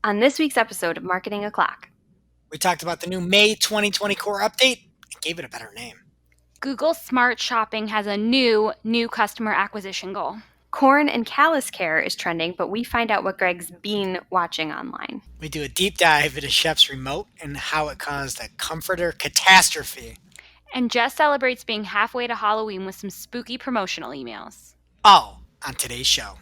On this week's episode of Marketing O'Clock, we talked about the new May 2020 core update and gave it a better name. Google Smart Shopping has a new customer acquisition goal. corn and callus care is trending, but we find out what Greg's been watching online. We do a deep dive into Shep's remote and how it caused a comforter catastrophe. And Jess celebrates being halfway to Halloween with some spooky promotional emails. All on today's show.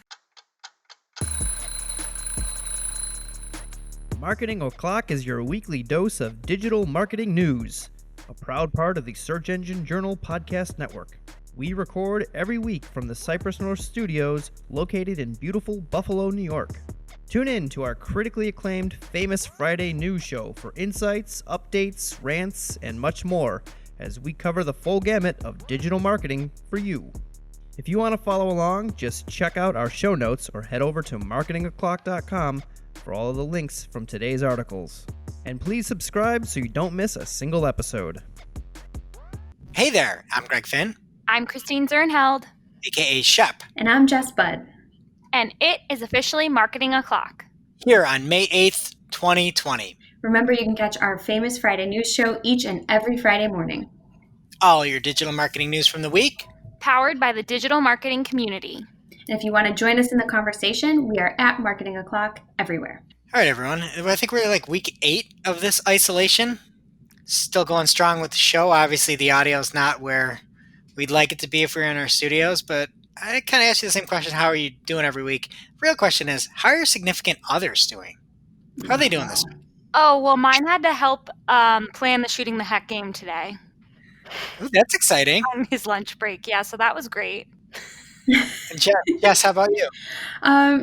Marketing O'Clock is your weekly dose of digital marketing news, a proud part of the Search Engine Journal Podcast Network. We record every week from the Cypress North Studios, located in beautiful Buffalo, New York. Tune in to our critically acclaimed Famous Friday news show for insights, updates, rants, and much more as we cover the full gamut of digital marketing for you. If you want to follow along, just check out our show notes or head over to marketingoclock.com for all of the links from today's articles. And please subscribe so you don't miss a single episode. Hey there, I'm Greg Finn, I'm Christine Zernheld. aka Shep. And I'm Jess Budd. And it is officially Marketing O'Clock. Here on May 8th, 2020. Remember, you can catch our Famous Friday news show each and every Friday morning. All your digital marketing news from the week. Powered by the digital marketing community. And if you want to join us in the conversation, we are at Marketing O'Clock everywhere. All right, everyone. I think we're like week 8 of this isolation. Still going strong with the show. Obviously, the audio is not where we'd like it to be if we were in our studios, but I kind of ask you the same question. How are you doing every week? The real question is, how are your significant others doing? How are they doing this week? Oh, well, mine had to help plan the Shooting the Heck game today. Ooh, that's exciting. On his lunch break. Yeah, so that was great. And Jess, how about you?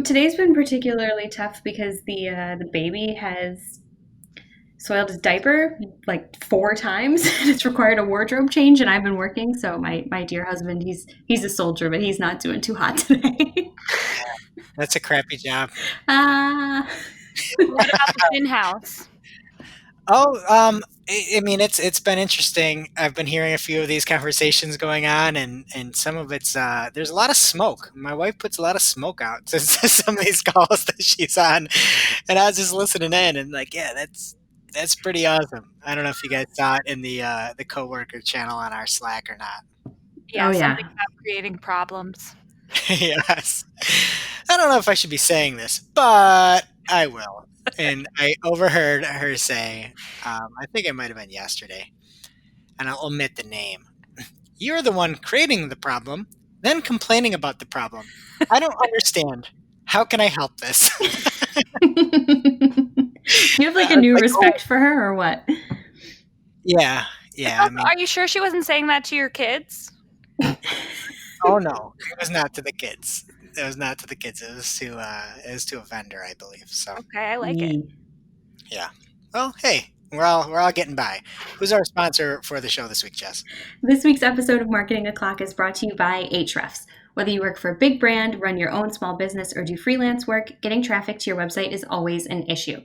Today's been particularly tough because the baby has soiled his diaper like 4 times. It's required a wardrobe change, and I've been working. So my dear husband, he's a soldier, but he's not doing too hot today. That's a crappy job. What about the Finn house? Oh, I mean, it's been interesting. I've been hearing a few of these conversations going on, and some of it's there's a lot of smoke. My wife puts a lot of smoke out to some of these calls that she's on, and I was just listening in, and like, yeah, that's pretty awesome. I don't know if you guys saw it in the coworker channel on our Slack or not. Yeah, something about creating problems. Yes. I don't know if I should be saying this, but I will. And I overheard her say, I think it might have been yesterday, and I'll omit the name. You're the one creating the problem, then complaining about the problem. I don't understand. How can I help this? You have like a new respect for her, or what? Yeah. Also, are you sure she wasn't saying that to your kids? Oh no, it was not to the kids. It was not to the kids. It was to a vendor, I believe. So okay, I like it. Yeah. Well, hey, we're all getting by. Who's our sponsor for the show this week, Jess? This week's episode of Marketing O'Clock is brought to you by Ahrefs. Whether you work for a big brand, run your own small business, or do freelance work, getting traffic to your website is always an issue.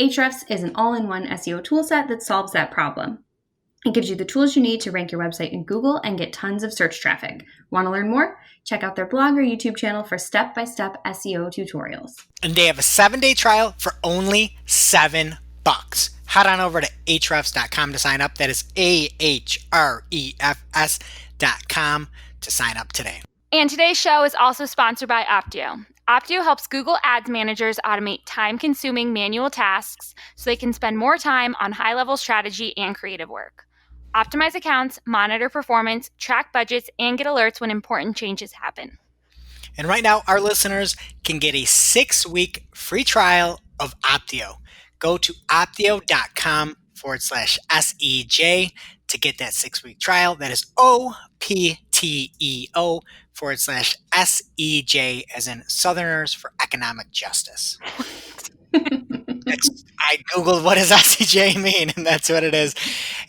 Ahrefs is an all-in-one SEO toolset that solves that problem. It gives you the tools you need to rank your website in Google and get tons of search traffic. Want to learn more? Check out their blog or YouTube channel for step-by-step SEO tutorials. And they have a 7-day trial for only $7. Head on over to ahrefs.com to sign up. That is ahrefs.com to sign up today. And today's show is also sponsored by Optio. Optio helps Google Ads managers automate time-consuming manual tasks so they can spend more time on high-level strategy and creative work. Optimize accounts, monitor performance, track budgets, and get alerts when important changes happen. And right now, our listeners can get a 6-week free trial of Optio. Go to optio.com/SEJ to get that 6-week trial. That is OPTEO/SEJ, as in Southerners for Economic Justice. I Googled what does SEJ mean, and that's what it is.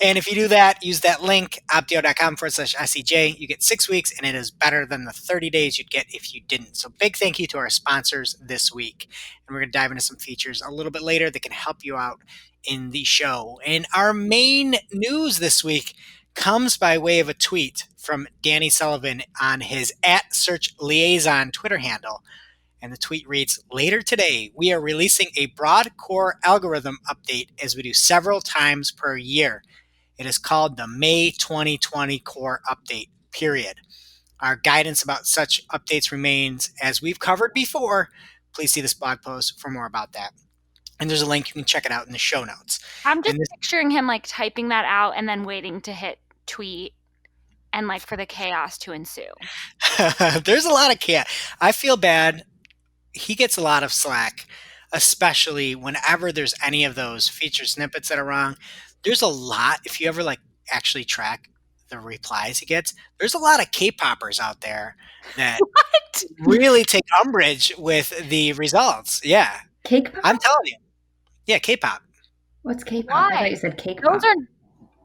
And if you do that, use that link, optio.com/SEJ. You get 6 weeks, and it is better than the 30 days you'd get if you didn't. So big thank you to our sponsors this week. And we're going to dive into some features a little bit later that can help you out in the show. And our main news this week comes by way of a tweet from Danny Sullivan on his @SearchLiaison Twitter handle. And the tweet reads, later today, we are releasing a broad core algorithm update as we do several times per year. It is called the May 2020 core update, period. Our guidance about such updates remains as we've covered before. Please see this blog post for more about that. And there's a link, you can check it out in the show notes. I'm just And this, picturing him like typing that out and then waiting to hit tweet and like for the chaos to ensue. there's a lot of chaos. I feel bad. He gets a lot of slack, especially whenever there's any of those feature snippets that are wrong. There's a lot, if you ever like actually track the replies he gets, there's a lot of K-poppers out there that What? really take umbrage with the results. Yeah, Cake pop? I'm telling you. Yeah, K-pop. What's K-pop? I Why? thought you said cake pop.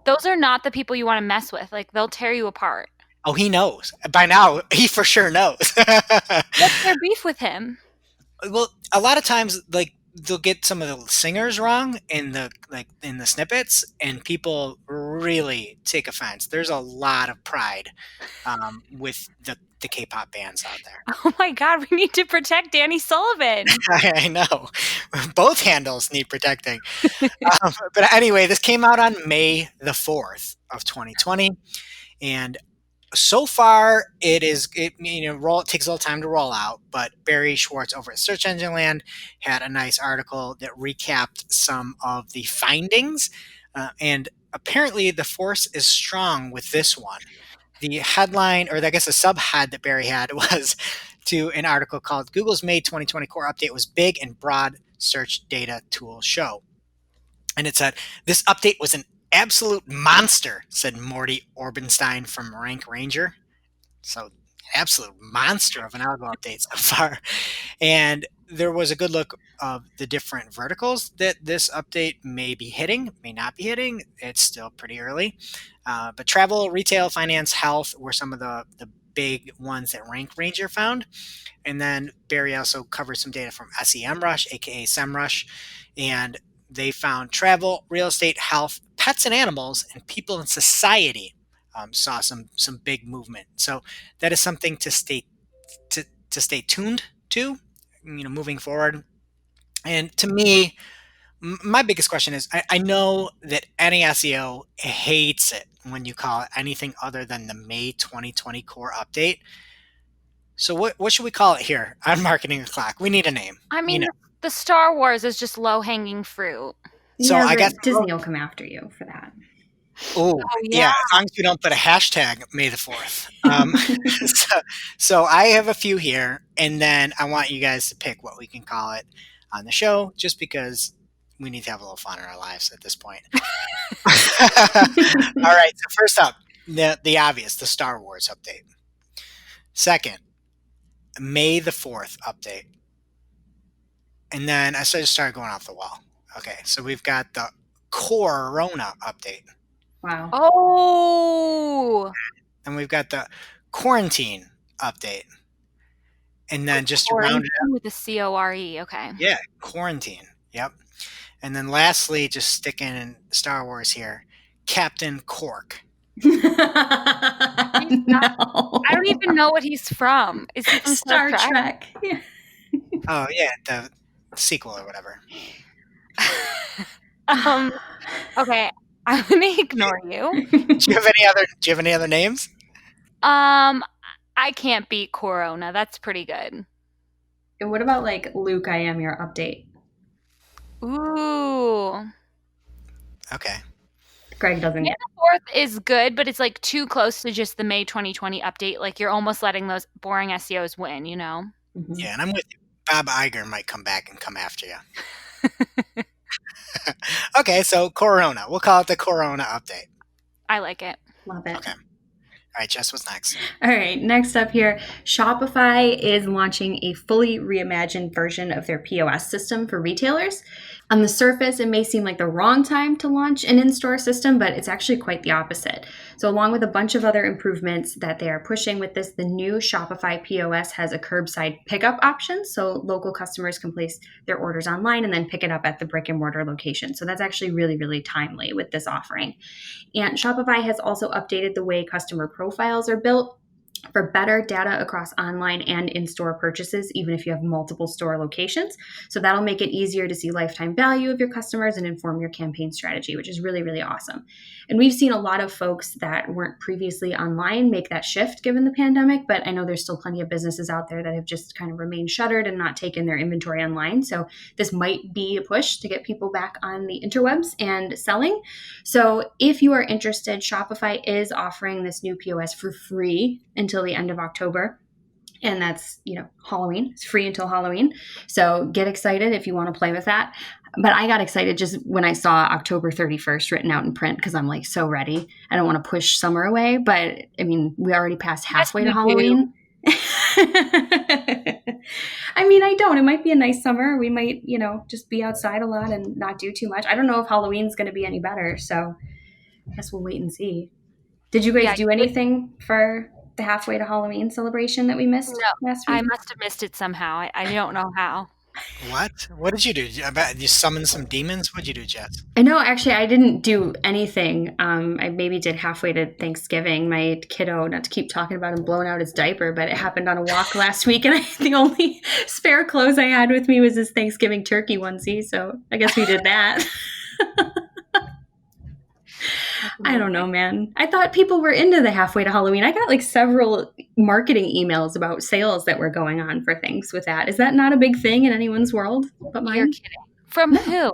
Those are not the people you want to mess with. Like they'll tear you apart. Oh, he knows. By now, he for sure knows. What's their beef with him? Well, a lot of times, like they'll get some of the singers wrong in the snippets, and people really take offense. There's a lot of pride with the K-pop bands out there. Oh my God, we need to protect Danny Sullivan. I know. Both handles need protecting. But anyway, this came out on May the 4th of 2020. And so far, it takes a little time to roll out, but Barry Schwartz over at Search Engine Land had a nice article that recapped some of the findings. And apparently the force is strong with this one. The headline, or I guess the subhead that Barry had was to an article called Google's May 2020 Core Update was big and broad search data tool show. And it said, this update was an absolute monster, said Morty Orbenstein from Rank Ranger. So, absolute monster of an algo update so far. And there was a good look of the different verticals that this update may be hitting, may not be hitting. It's still pretty early. But travel, retail, finance, health were some of the big ones that Rank Ranger found. And then Barry also covered some data from SEMrush, aka SEMrush, and they found travel, real estate, health, pets and animals, and people in society saw some big movement. So that is something to stay tuned to, moving forward. And to me, my biggest question is, I know that any SEO hates it when you call it anything other than the May 2020 core update. So what should we call it here on Marketing the Clock? We need a name. I mean, the Star Wars is just low-hanging fruit. So yeah, I guess Disney will come after you for that. Oh, yeah. As long as we don't put a hashtag May the 4th. So I have a few here, and then I want you guys to pick what we can call it on the show, just because we need to have a little fun in our lives at this point. All right. So first up, the obvious, the Star Wars update. Second, May the 4th update. And then I just started going off the wall. Okay. So we've got the Corona update. Wow. Oh. And we've got the quarantine update. And then just to round it up. With a C-O-R-E. Okay. Yeah. Quarantine. Yep. And then lastly, just sticking in Star Wars here, Captain Cork. No. I don't even know what he's from. Is he from Star Trek? Yeah. Oh yeah, the sequel or whatever. Okay, I'm gonna ignore you. Do you have any other names? I can't beat Corona. That's pretty good. And what about like Luke, I am your update? Ooh. Okay. Greg doesn't May get the 4th is good, but it's like too close to just the May 2020 update. Like you're almost letting those boring SEOs win, you know? Mm-hmm. Yeah, and I'm with you. Bob Iger might come back and come after you. Okay, so Corona. We'll call it the Corona update. I like it. Love it. Okay. All right, Jess, what's next? All right, next up here, Shopify is launching a fully reimagined version of their POS system for retailers. On the surface, it may seem like the wrong time to launch an in-store system, but it's actually quite the opposite. So along with a bunch of other improvements that they are pushing with this, the new Shopify POS has a curbside pickup option. So local customers can place their orders online and then pick it up at the brick and mortar location. So that's actually really, really timely with this offering. And Shopify has also updated the way customer profiles are built. for better data across online and in-store purchases, even if you have multiple store locations. So that'll make it easier to see lifetime value of your customers and inform your campaign strategy, which is really, really awesome. And we've seen a lot of folks that weren't previously online make that shift given the pandemic, but I know there's still plenty of businesses out there that have just kind of remained shuttered and not taken their inventory online. So this might be a push to get people back on the interwebs and selling. So if you are interested, Shopify is offering this new POS for free until the end of October. And that's, Halloween. It's free until Halloween. So get excited if you want to play with that. But I got excited just when I saw October 31st written out in print because I'm like so ready. I don't want to push summer away, but I mean, we already passed halfway to Halloween. I mean, I don't. It might be a nice summer. We might, just be outside a lot and not do too much. I don't know if Halloween's going to be any better. So I guess we'll wait and see. Did you guys do anything for the halfway to Halloween celebration that we missed last week? I must have missed it somehow. I don't know how. What did you do? I bet you summoned some demons. What'd you do, Jess? No, actually, I didn't do anything. I maybe did halfway to Thanksgiving. My kiddo, not to keep talking about him blowing out his diaper, but it happened on a walk last week, and the only spare clothes I had with me was this Thanksgiving turkey onesie, so I guess we did that. I don't know, man. I thought people were into the halfway to Halloween. I got several marketing emails about sales that were going on for things with that. Is that not a big thing in anyone's world but mine? You're kidding. From who?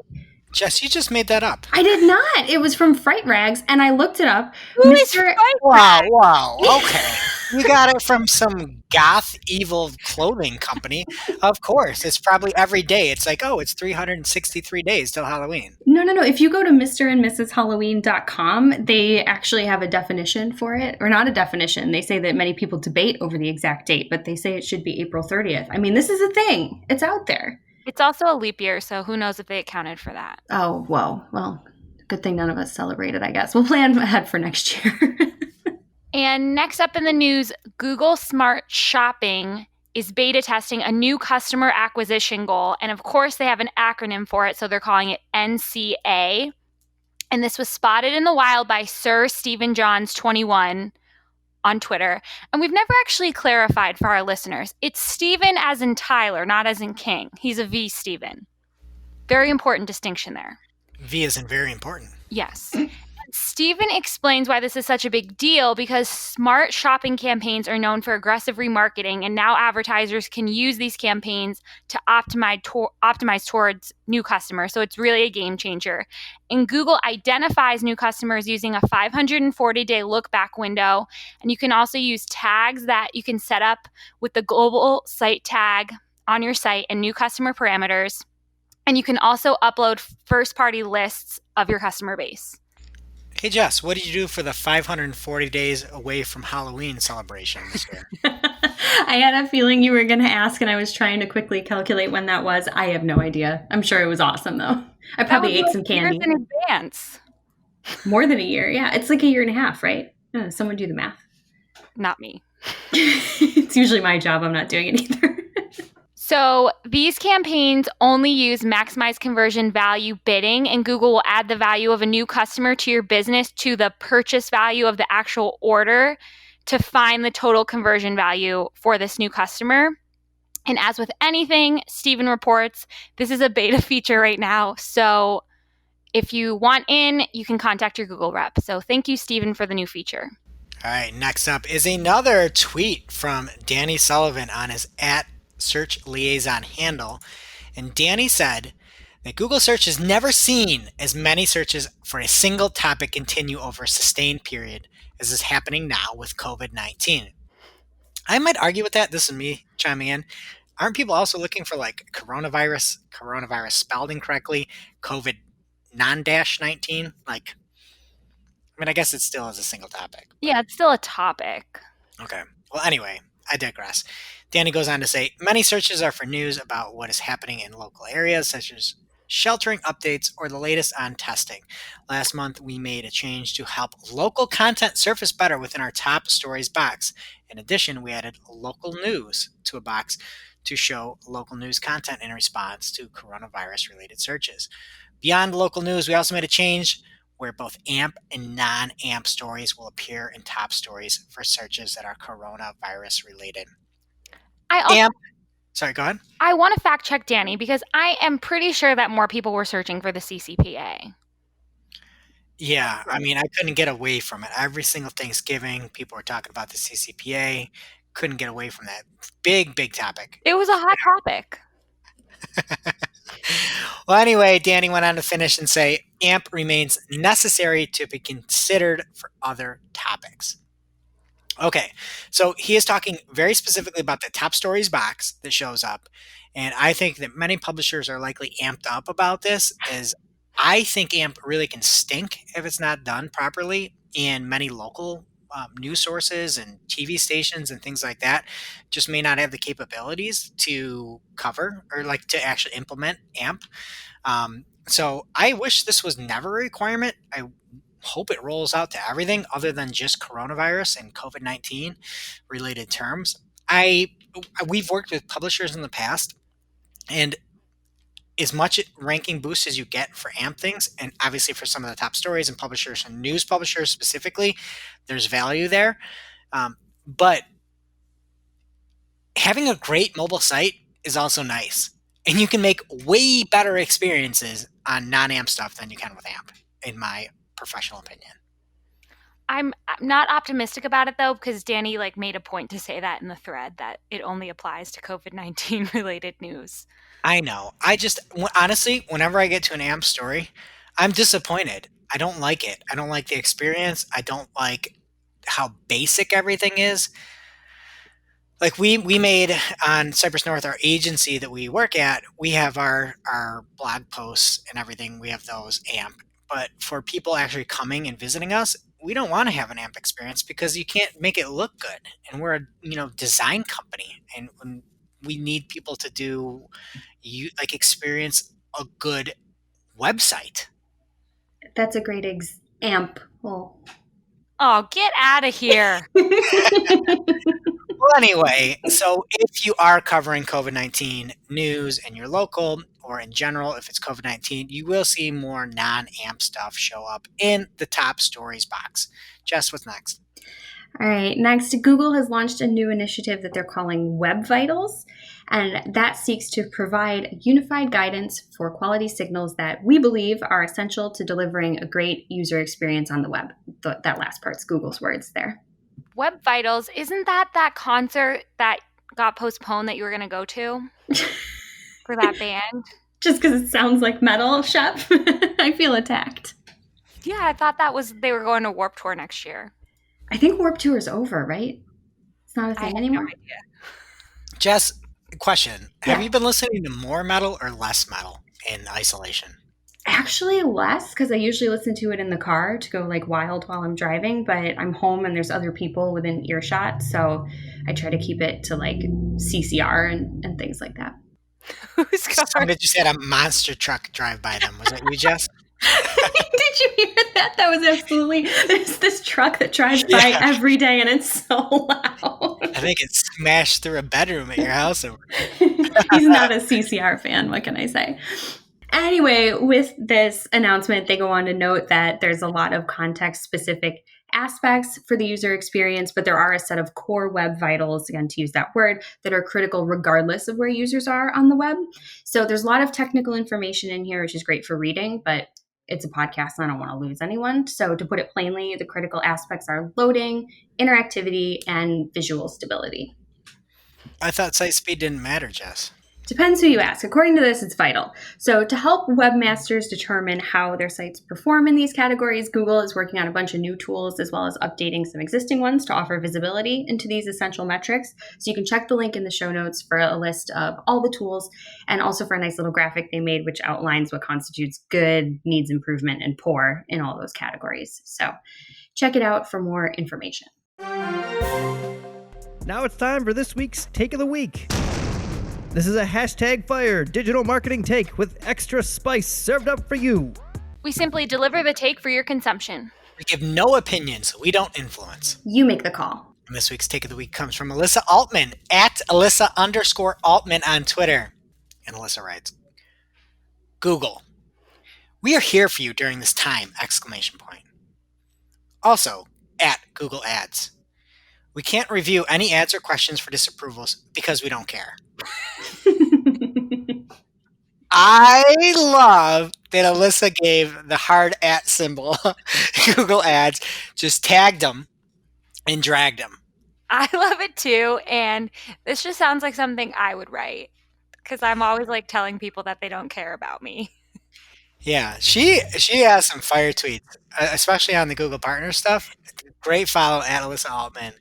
Jess, you just made that up. I did not. It was from Fright Rags, and I looked it up. Who is Fright Rags? Wow. Okay. You got it from some goth evil clothing company. Of course. It's probably every day. It's like, it's 363 days till Halloween. No. If you go to mrandmrshalloween.com, they actually have a definition for it. Or not a definition. They say that many people debate over the exact date, but they say it should be April 30th. I mean, this is a thing. It's out there. It's also a leap year, so who knows if they accounted for that. Oh, whoa. Well, good thing none of us celebrated, I guess. We'll plan ahead for next year. And next up in the news, Google Smart Shopping is beta testing a new customer acquisition goal. And of course, they have an acronym for it, so they're calling it NCA. And this was spotted in the wild by Sir Stephen Johns 21 on Twitter. And we've never actually clarified for our listeners. It's Stephen as in Tyler, not as in King. He's a V Stephen. Very important distinction there. V isn't very important. Yes. Stephen explains why this is such a big deal because smart shopping campaigns are known for aggressive remarketing, and now advertisers can use these campaigns to optimize towards new customers. So it's really a game changer. And Google identifies new customers using a 540-day look-back window. And you can also use tags that you can set up with the global site tag on your site and new customer parameters. And you can also upload first-party lists of your customer base. Hey, Jess, what did you do for the 540 days away from Halloween celebration this year? I had a feeling you were going to ask, and I was trying to quickly calculate when that was. I have no idea. I'm sure it was awesome, though. I probably ate some candy. Years in advance. More than a year, yeah. It's like a year and a half, right? Someone do the math. Not me. It's usually my job. I'm not doing it either. So these campaigns only use maximize conversion value bidding, and Google will add the value of a new customer to your business to the purchase value of the actual order to find the total conversion value for this new customer. And as with anything, Stephen reports, this is a beta feature right now. So if you want in, you can contact your Google rep. So thank you, Stephen, for the new feature. All right, next up is another tweet from Danny Sullivan on his @Search Liaison handle. And Danny said that Google search has never seen as many searches for a single topic continue over a sustained period as is happening now with COVID-19. I might argue with that. This is me chiming in. Aren't people also looking for coronavirus spelled incorrectly, COVID non-19? I guess it still is a single topic. Yeah, it's still a topic. Okay. Well, anyway, I digress. Danny goes on to say, many searches are for news about what is happening in local areas, such as sheltering updates or the latest on testing. Last month, we made a change to help local content surface better within our top stories box. In addition, we added local news to a box to show local news content in response to coronavirus-related searches. Beyond local news, we also made a change where both AMP and non-AMP stories will appear in top stories for searches that are coronavirus related. Sorry, go ahead. I want to fact check Danny because I am pretty sure that more people were searching for the CCPA. Yeah, I mean, I couldn't get away from it. Every single Thanksgiving, people were talking about the CCPA. Couldn't get away from that. Big topic. It was a hot topic. Well, anyway, Danny went on to finish and say, AMP remains necessary to be considered for other topics. Okay, so he is talking very specifically about the top stories box that shows up. And I think that many publishers are likely amped up about this, as I think AMP really can stink if it's not done properly. And many local news sources and TV stations and things like that just may not have the capabilities to cover or like to actually implement AMP. So I wish this was never a requirement. I hope it rolls out to everything other than just coronavirus and COVID-19 related terms. We've worked with publishers in the past, and as much ranking boost as you get for AMP things, and obviously for some of the top stories and publishers and news publishers specifically, there's value there. But having a great mobile site is also nice. And you can make way better experiences on non-AMP stuff than you can with AMP, in my professional opinion. I'm not optimistic about it though, because Danny made a point to say that in the thread that it only applies to COVID-19 related news. I know. Honestly, whenever I get to an AMP story, I'm disappointed. I don't like it. I don't like the experience. I don't like how basic everything is. Like we made on Cypress North, our agency that we work at, we have our blog posts and everything. We have those AMP. But for people actually coming and visiting us, we don't want to have an AMP experience because you can't make it look good. And we're a design company, and we need people to experience a good website. That's a great example. Oh, get out of here. Well, anyway, so if you are covering COVID-19 news and you're local, or in general, if it's COVID-19, you will see more non-AMP stuff show up in the top stories box. Jess, what's next? All right, next, Google has launched a new initiative that they're calling Web Vitals, and that seeks to provide unified guidance for quality signals that we believe are essential to delivering a great user experience on the web. That last part's Google's words there. Web Vitals, isn't that concert that got postponed that you were going to go to for that band? Just because it sounds like metal, Shep. I feel attacked. Yeah, I thought they were going to Warped Tour next year. I think Warped Tour is over, right? It's not a thing anymore. No idea. Jess, question. Yeah. Have you been listening to more metal or less metal in isolation? Actually less, because I usually listen to it in the car to go wild while I'm driving, but I'm home and there's other people within earshot, so I try to keep it to CCR and things like that. Who's car? Someone just had a monster truck drive by them. Was that you, Jess? Did you hear that? That was absolutely, there's this truck that drives by every day and it's so loud. I think it smashed through a bedroom at your house. He's not a CCR fan, what can I say? Anyway, with this announcement, they go on to note that there's a lot of context-specific aspects for the user experience, but there are a set of core web vitals, again, to use that word, that are critical regardless of where users are on the web. So there's a lot of technical information in here, which is great for reading, but it's a podcast and I don't want to lose anyone. So to put it plainly, the critical aspects are loading, interactivity, and visual stability. I thought site speed didn't matter, Jess. Depends who you ask. According to this, it's vital. So to help webmasters determine how their sites perform in these categories, Google is working on a bunch of new tools as well as updating some existing ones to offer visibility into these essential metrics. So you can check the link in the show notes for a list of all the tools and also for a nice little graphic they made which outlines what constitutes good, needs improvement, and poor in all those categories. So check it out for more information. Now it's time for this week's Take of the Week. This is a #fire digital marketing take with extra spice served up for you. We simply deliver the take for your consumption. We give no opinions. We don't influence. You make the call. And this week's Take of the Week comes from Alyssa Altman at Alyssa_Altman on Twitter. And Alyssa writes, Google, We are here for you during this time! ! Also, at Google Ads. We can't review any ads or questions for disapprovals because we don't care. I love that Alyssa gave the hard @ symbol Google Ads, just tagged them and dragged them. I love it too, and this just sounds like something I would write because I'm always like telling people that they don't care about me. Yeah, she has some fire tweets, especially on the Google Partner stuff. Great follow at Alyssa Altman,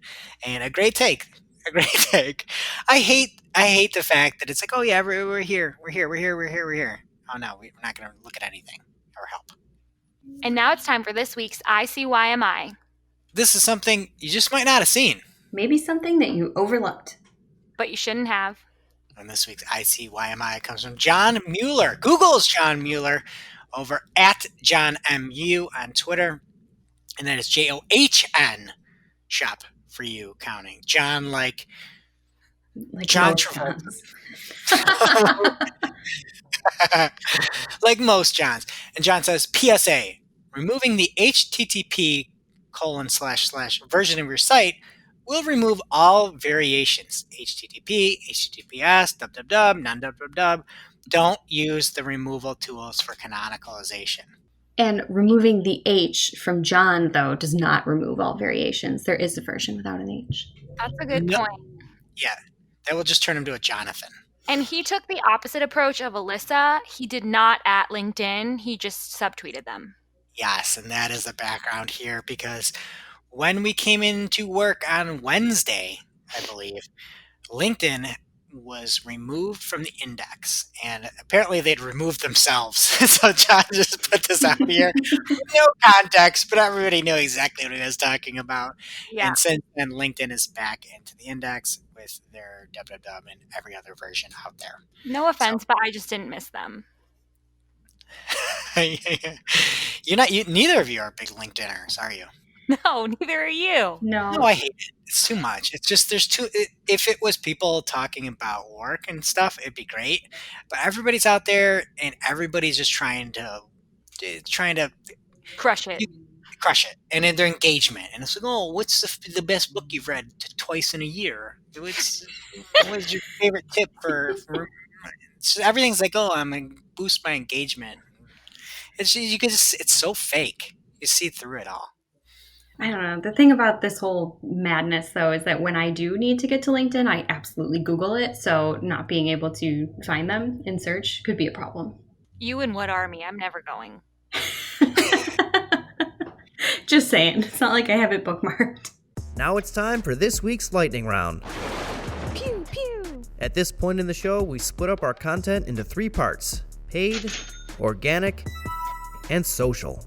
and a great take. A great take. I hate the fact that it's like, oh yeah, we're here, we're here, we're here, we're here, we're here. Oh no, we're not going to look at anything or help. And now it's time for this week's ICYMI. This is something you just might not have seen. Maybe something that you overlooked. But you shouldn't have. And this week's ICYMI comes from John Mueller. Google's John Mueller over at John MU on Twitter. And that is JOHN Shop for you counting. John like John Travolta. Like most Johns. And John says, PSA, removing the HTTP : version of your site will remove all variations. HTTP, HTTPS, www, non-www. Don't use the removal tools for canonicalization. And removing the H from John, though, does not remove all variations. There is a version without an H. That's a good point. Yeah, that will just turn him to a Jonathan. And he took the opposite approach of Alyssa. He did not at LinkedIn. He just subtweeted them. Yes, and that is the background here because when we came into work on Wednesday, I believe, LinkedIn was removed from the index, and apparently they'd removed themselves. So John just put this out here with no context, but everybody knew exactly what he was talking about. Yeah. And since then, LinkedIn is back into the index with their www and every other version out there. No offense, but I just didn't miss them. Neither of you are big LinkedIners, are you? No, neither are you. No, I hate it. It's too much. It's just if it was people talking about work and stuff, it'd be great. But everybody's out there and everybody's just trying to Crush it. crush it, and in their engagement. And it's like, oh, what's the best book you've read twice in a year? What's your favorite tip for so everything's like, oh, I'm gonna boost my engagement. It's it's so fake. You see through it all. I don't know. The thing about this whole madness, though, is that when I do need to get to LinkedIn, I absolutely Google it. So not being able to find them in search could be a problem. You and what army? I'm never going. Just saying. It's not like I have it bookmarked. Now it's time for this week's lightning round. Pew, pew. At this point in the show, we split up our content into 3 parts: paid, organic, and social.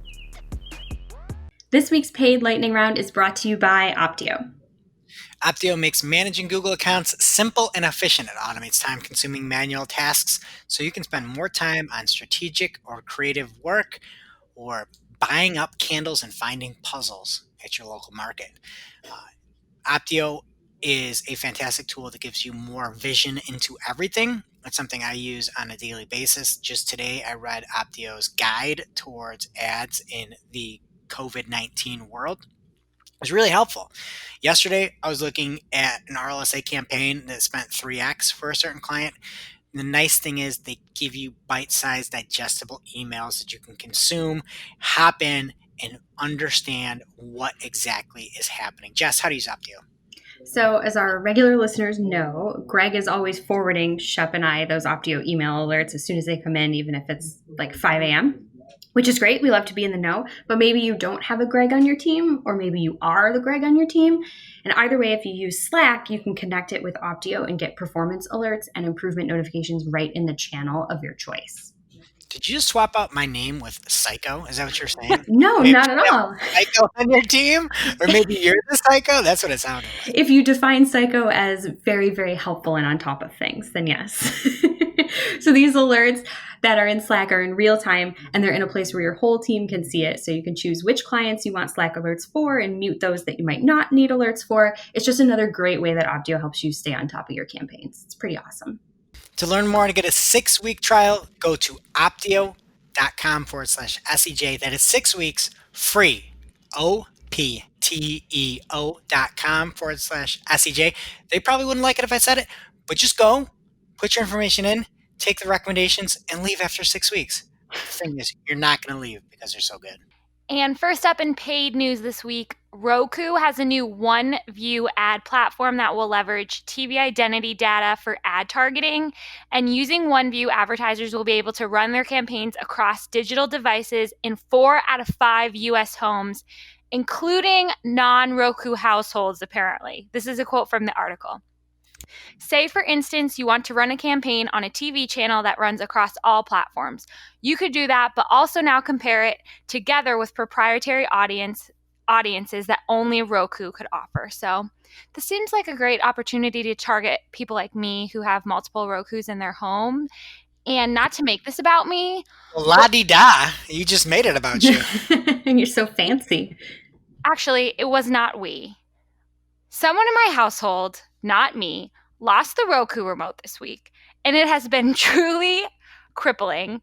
This week's paid lightning round is brought to you by Optio. Optio makes managing Google accounts simple and efficient. It automates time-consuming manual tasks so you can spend more time on strategic or creative work or buying up candles and finding puzzles at your local market. Optio is a fantastic tool that gives you more vision into everything. It's something I use on a daily basis. Just today, I read Optio's guide towards ads in the COVID-19 world. It was really helpful. Yesterday, I was looking at an RLSA campaign that spent 3x for a certain client. The nice thing is they give you bite-sized, digestible emails that you can consume, hop in, and understand what exactly is happening. Jess, how do you use Optio? So as our regular listeners know, Greg is always forwarding Shep and I those Optio email alerts as soon as they come in, even if it's like 5 a.m., which is great. We love to be in the know, but maybe you don't have a Greg on your team, or maybe you are the Greg on your team. And either way, if you use Slack, you can connect it with Optio and get performance alerts and improvement notifications right in the channel of your choice. Did you just swap out my name with Psycho? Is that what you're saying? No, Maybe not at all. Psycho on your team? Or maybe you're the Psycho? That's what it sounded like. If you define Psycho as very, very helpful and on top of things, then yes. So these alerts that are in Slack are in real time, and they're in a place where your whole team can see it. So you can choose which clients you want Slack alerts for and mute those that you might not need alerts for. It's just another great way that Optio helps you stay on top of your campaigns. It's pretty awesome. To learn more and to get a 6-week trial, go to optio.com. opteo.com/SEJ. That is 6 weeks free. opteo.com/SEJ. They probably wouldn't like it if I said it, but just go, put your information in, take the recommendations, and leave after 6 weeks. The thing is, you're not going to leave because they're so good. And first up in paid news this week, Roku has a new one-view ad platform that will leverage TV identity data for ad targeting. And using one-view, advertisers will be able to run their campaigns across digital devices in 4 out of 5 U.S. homes, including non-Roku households, apparently. This is a quote from the article. Say, for instance, you want to run a campaign on a TV channel that runs across all platforms. You could do that, but also now compare it together with proprietary audiences that only Roku could offer. So this seems like a great opportunity to target people like me who have multiple Rokus in their home. And not to make this about me. Well, la-di-da. You just made it about you. You're so fancy. Actually, it was not we. Someone in my household, not me, lost the Roku remote this week, and it has been truly crippling.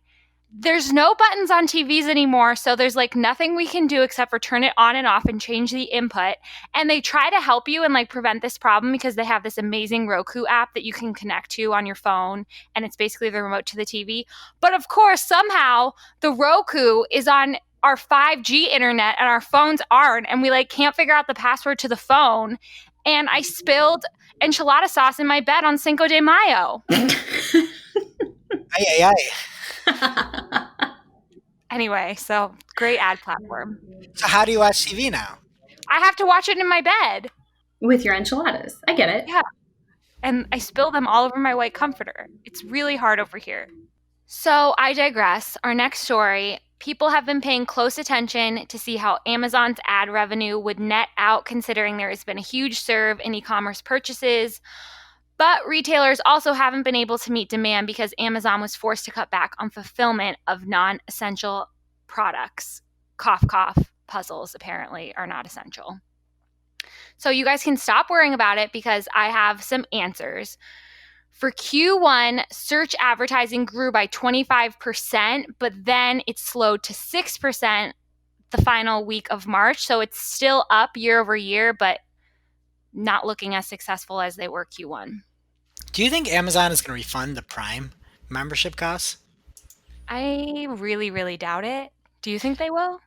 There's no buttons on TVs anymore, so there's like nothing we can do except for turn it on and off and change the input. And they try to help you and like prevent this problem because they have this amazing Roku app that you can connect to on your phone, and it's basically the remote to the TV. But of course, somehow the Roku is on our 5G internet and our phones aren't, and we like can't figure out the password to the phone. And I spilled enchilada sauce in my bed on Cinco de Mayo. Ay, ay, ay. Anyway, so great ad platform. So how do you watch TV now? I have to watch it in my bed. With your enchiladas. I get it. Yeah. And I spill them all over my white comforter. It's really hard over here. So I digress. Our next story. People have been paying close attention to see how Amazon's ad revenue would net out, considering there has been a huge surge in e-commerce purchases. But retailers also haven't been able to meet demand because Amazon was forced to cut back on fulfillment of non-essential products. Cough, cough, puzzles apparently are not essential. So you guys can stop worrying about it because I have some answers. For Q1, search advertising grew by 25%, but then it slowed to 6% the final week of March. So it's still up year over year, but not looking as successful as they were Q1. Do you think Amazon is going to refund the Prime membership costs? I really, really doubt it. Do you think they will?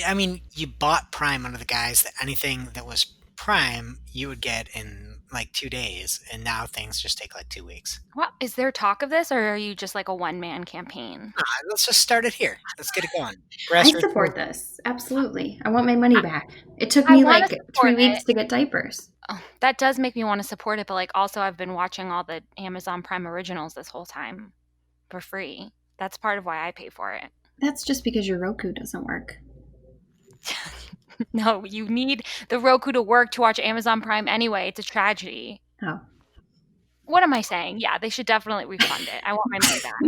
I mean, you bought Prime under the guise that anything that was Prime you would get in like 2 days, and now things just take like 2 weeks. What is there talk of this, or are you just like a one-man campaign? Let's just start it here. Let's get it going. I support this. Absolutely. I want my money back. It took me like 3 weeks to get diapers. Oh, that does make me want to support it, but like also I've been watching all the Amazon Prime originals this whole time for free. That's part of why I pay for it. That's just because your Roku doesn't work. No, you need the Roku to work to watch Amazon Prime anyway. It's a tragedy. Oh. What am I saying? Yeah, they should definitely refund it. I want my money back.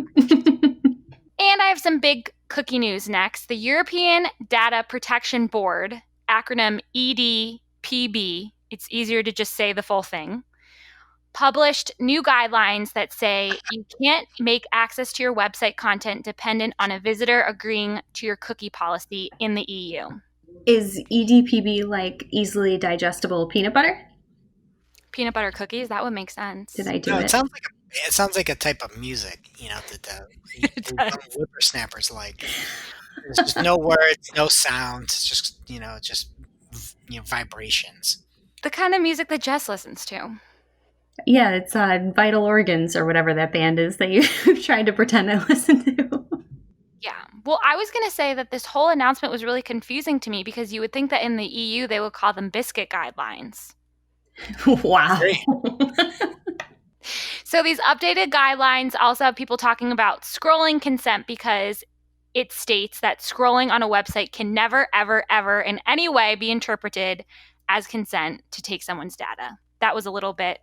And I have some big cookie news next. The European Data Protection Board, acronym EDPB, it's easier to just say the full thing, published new guidelines that say you can't make access to your website content dependent on a visitor agreeing to your cookie policy in the EU. Is EDPB like easily digestible peanut butter? Peanut butter cookies? That would make sense. Did I do No, it? it sounds like a type of music, that the young whippersnappers like. There's just no words, no sound. It's just vibrations. The kind of music that Jess listens to. Yeah, it's Vital Organs or whatever that band is that you tried to pretend I listened to. Yeah. Well, I was going to say that this whole announcement was really confusing to me because you would think that in the EU they would call them biscuit guidelines. Wow. So these updated guidelines also have people talking about scrolling consent because it states that scrolling on a website can never, ever, ever in any way be interpreted as consent to take someone's data. That was a little bit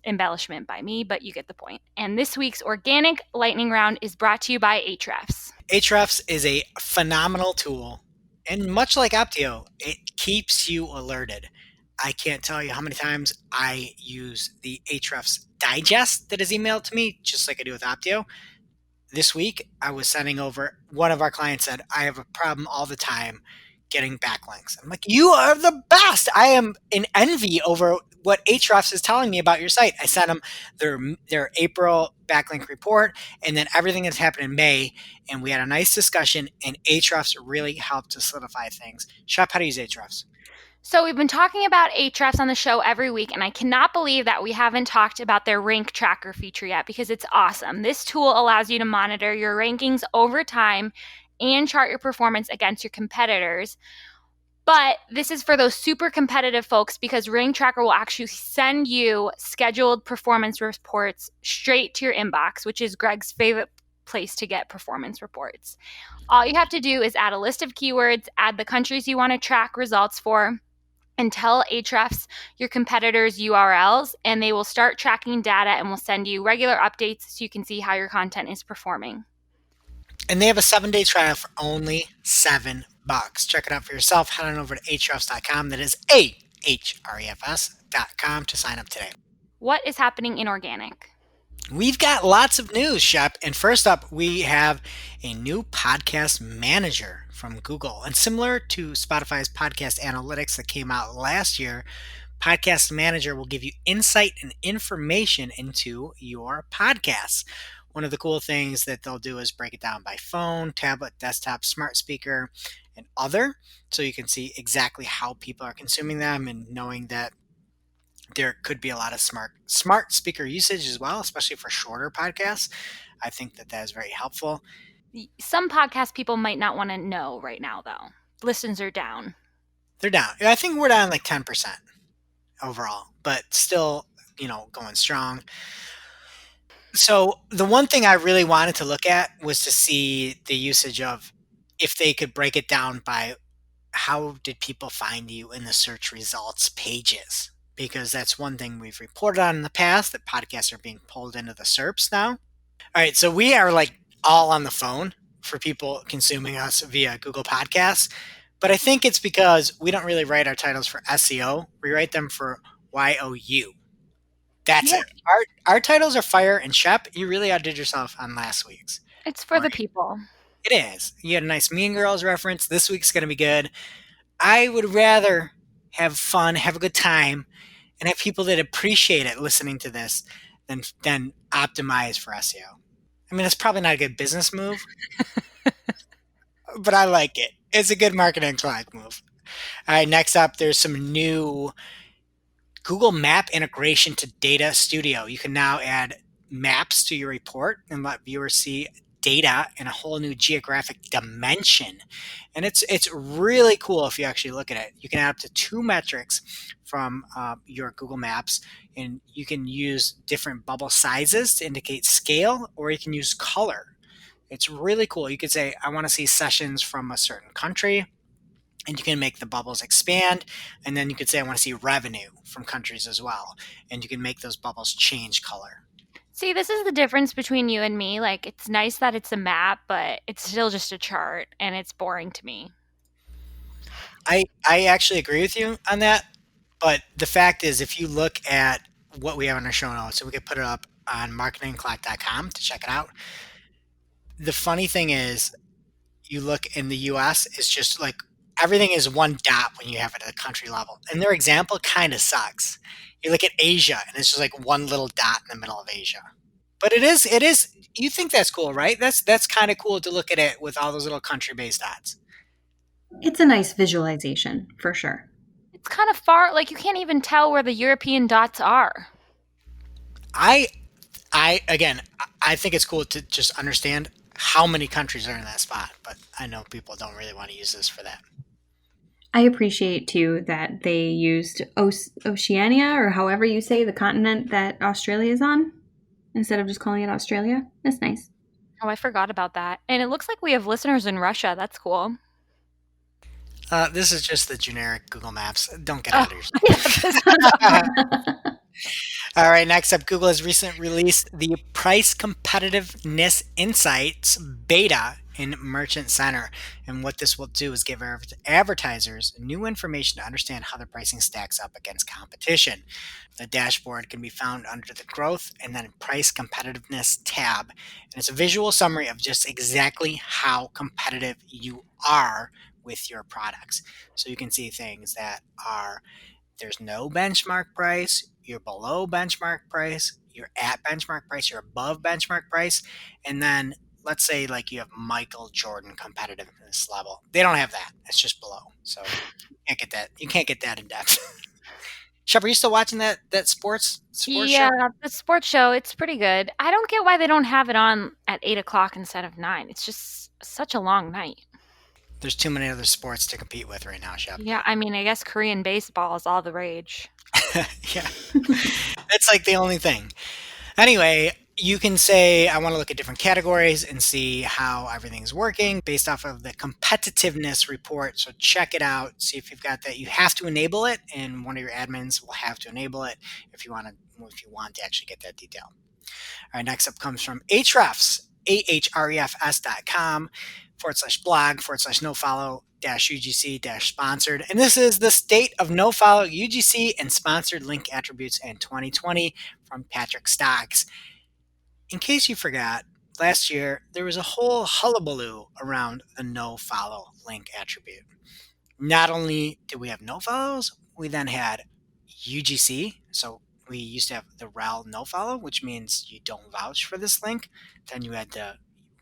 embellishment by me, but you get the point. And this week's Organic Lightning Round is brought to you by Ahrefs. Ahrefs is a phenomenal tool, and much like Opteo, it keeps you alerted. I can't tell you how many times I use the Ahrefs digest that is emailed to me, just like I do with Opteo. this week I was sending over, one of our clients said, I have a problem all the time getting backlinks. I'm like, you are the best. I am in envy over what Ahrefs is telling me about your site. I sent them their April backlink report and then everything that's happened in May. And we had a nice discussion and Ahrefs really helped to solidify things. Shep, how do you use Ahrefs? So we've been talking about Ahrefs on the show every week, and I cannot believe that we haven't talked about their rank tracker feature yet because it's awesome. This tool allows you to monitor your rankings over time and chart your performance against your competitors. But this is for those super competitive folks because Rank Tracker will actually send you scheduled performance reports straight to your inbox, which is Greg's favorite place to get performance reports. All you have to do is add a list of keywords, add the countries you want to track results for, and tell Ahrefs your competitors' URLs, and they will start tracking data and will send you regular updates so you can see how your content is performing. And they have a 7-day trial for only $7. Check it out for yourself. Head on over to ahrefs.com. That is ahrefs.com to sign up today. What is happening in organic? We've got lots of news, Shep. And first up, we have a new podcast manager from Google. And similar to Spotify's podcast analytics that came out last year, Podcast Manager will give you insight and information into your podcasts. One of the cool things that they'll do is break it down by phone, tablet, desktop, smart speaker, and other. So you can see exactly how people are consuming them and knowing that there could be a lot of smart speaker usage as well, especially for shorter podcasts. I think that is very helpful. Some podcast people might not want to know right now, though. Listens are down. They're down. I think we're down like 10% overall, but still, going strong. So the one thing I really wanted to look at was to see the usage of if they could break it down by how did people find you in the search results pages, because that's one thing we've reported on in the past, that podcasts are being pulled into the SERPs now. All right, so we are like all on the phone for people consuming us via Google Podcasts, but I think it's because we don't really write our titles for SEO. We write them for YOU. That's it. Our titles are fire, and Shep, you really outdid yourself on last week's. It's for the people. It is. You had a nice Mean Girls reference. This week's going to be good. I would rather have fun, have a good time, and have people that appreciate it listening to this than optimize for SEO. I mean, it's probably not a good business move, but I like it. It's a good marketing clock move. All right, next up, there's some new Google Map integration to Data Studio. You can now add maps to your report and let viewers see data in a whole new geographic dimension. And it's really cool if you actually look at it. You can add up to 2 metrics from your Google Maps, and you can use different bubble sizes to indicate scale, or you can use color. It's really cool. You could say, I want to see sessions from a certain country, and you can make the bubbles expand. And then you could say, I want to see revenue from countries as well. And you can make those bubbles change color. See, this is the difference between you and me. Like, it's nice that it's a map, but it's still just a chart, and it's boring to me. I actually agree with you on that. But the fact is, if you look at what we have in our show notes, so we could put it up on marketingclock.com to check it out. The funny thing is, you look in the US, it's just like everything is one dot when you have it at a country level. And their example kind of sucks. You look at Asia, and it's just like one little dot in the middle of Asia. But it is, you think that's cool, right? That's kind of cool to look at it with all those little country-based dots. It's a nice visualization, for sure. It's kind of far, like you can't even tell where the European dots are. I think it's cool to just understand how many countries are in that spot, but I know people don't really want to use this for that. I appreciate, too, that they used Oceania, or however you say the continent that Australia is on, instead of just calling it Australia. That's nice. Oh, I forgot about that. And it looks like we have listeners in Russia. That's cool. This is just the generic Google Maps. Don't get out of yourself. All right, next up, Google has recently released the Price Competitiveness Insights Beta in Merchant Center. And what this will do is give advertisers new information to understand how their pricing stacks up against competition. The dashboard can be found under the Growth and then Price Competitiveness tab. And it's a visual summary of just exactly how competitive you are with your products. So you can see things that are there's no benchmark price, you're below benchmark price, you're at benchmark price, you're above benchmark price, and then let's say like you have Michael Jordan competitiveness level. They don't have that. It's just below. So you can't get that. You can't get that in depth. Shep, are you still watching that sports Yeah, show? the sports show, it's pretty good. I don't get why they don't have it on at 8 o'clock instead of 9. It's just such a long night. There's too many other sports to compete with right now, Shep. Yeah, I mean, I guess Korean baseball is all the rage. Yeah. It's like the only thing. Anyway, you can say, I want to look at different categories and see how everything's working based off of the competitiveness report. So check it out, see if you've got that. You have to enable it, and one of your admins will have to enable it if you want to actually get that detail. All right, next up comes from Ahrefs, ahrefs.com/blog/nofollow UGC sponsored. And this is the state of nofollow UGC and sponsored link attributes in 2020 from Patrick Stocks. In case you forgot, last year there was a whole hullabaloo around the nofollow link attribute. Not only did we have nofollows, we then had UGC. So we used to have the rel nofollow, which means you don't vouch for this link. Then you had the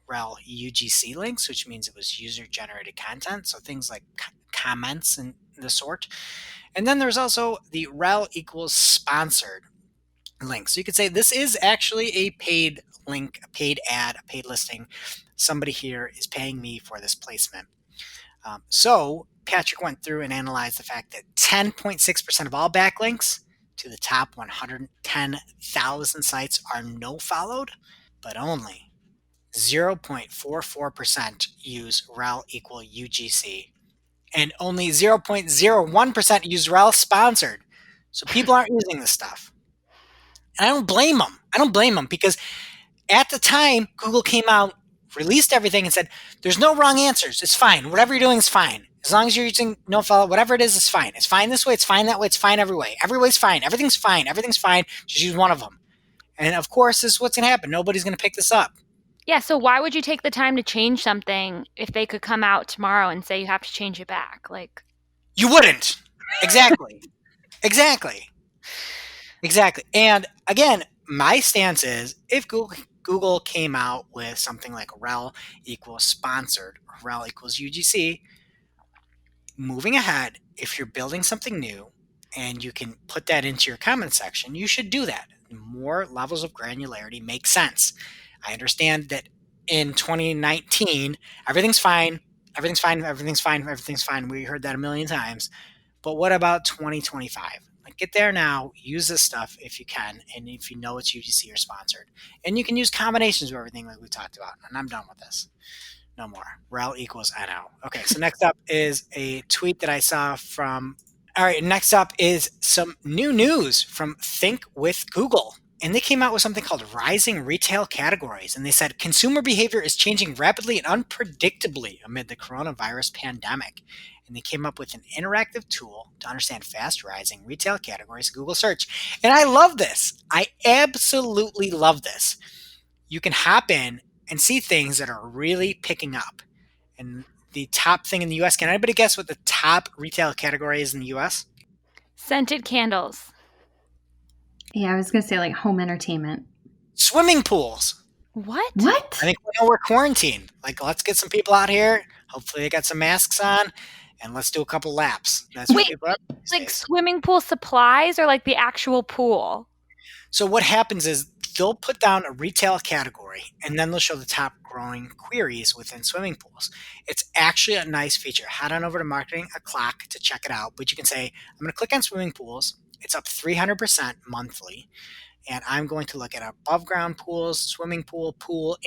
rel UGC links, which means it was user generated content. So things like comments and the sort. And then there's also the rel equals sponsored link. So you could say this is actually a paid link, a paid ad, a paid listing. Somebody here is paying me for this placement. So Patrick went through and analyzed the fact that 10.6% of all backlinks to the top 110,000 sites are no followed, but only 0.44% use rel equal UGC, and only 0.01% use rel sponsored. So people aren't using this stuff. And I don't blame them. I don't blame them because at the time, Google came out, released everything, and said, there's no wrong answers. It's fine. Whatever you're doing is fine. As long as you're using nofollow, whatever it is, it's fine. It's fine this way. It's fine that way. It's fine every way. Every way's fine. Everything's fine. Everything's fine. Just use one of them. And of course, this is what's going to happen. Nobody's going to pick this up. Yeah, so why would you take the time to change something if they could come out tomorrow and say you have to change it back? Like, you wouldn't. Exactly. Exactly. And again, my stance is if Google came out with something like rel equals sponsored or rel equals UGC, moving ahead, if you're building something new and you can put that into your comment section, you should do that. More levels of granularity make sense. I understand that in 2019, everything's fine. Everything's fine. Everything's fine. Everything's fine. We heard that a million times. But what about 2025? Like, get there now. Use this stuff if you can, and if you know it's UGC or sponsored. And you can use combinations of everything like we talked about. And I'm done with this. No more. Rel equals NO. Okay, so next up is a tweet that I saw from... All right, next up is some new news from Think with Google. And they came out with something called Rising Retail Categories. And they said, consumer behavior is changing rapidly and unpredictably amid the coronavirus pandemic. And they came up with an interactive tool to understand fast rising retail categories in Google search. And I love this. I absolutely love this. You can hop in and see things that are really picking up. And the top thing in the US, can anybody guess what the top retail category is in the US? scented candles. Yeah, I was going to say like home entertainment. Swimming pools. What? What? I think we know we're quarantined. Like, let's get some people out here. Hopefully they got some masks on, and let's do a couple laps. That's what Wait, people are up these like days. swimming pool supplies or like the actual pool? So what happens is they'll put down a retail category, and then they'll show the top growing queries within swimming pools. It's actually a nice feature. Head on over to Marketing O'Clock to check it out. But you can say, I'm going to click on swimming pools. It's up 300% monthly. And I'm going to look at above ground pools, swimming pool,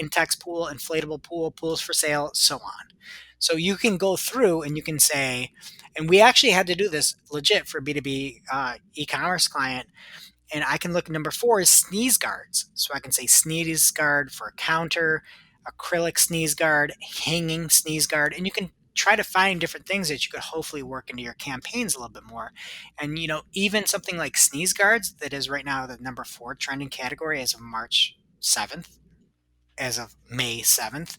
Intex pool, inflatable pool, pools for sale, so on. So you can go through and you can say, and we actually had to do this legit for a B2B e-commerce client. And I can look, number 4 is sneeze guards. So I can say sneeze guard for a counter. acrylic sneeze guard, hanging sneeze guard, and you can try to find different things that you could hopefully work into your campaigns a little bit more. And even something like sneeze guards, that is right now the number 4 trending category as of March 7th, as of May 7th.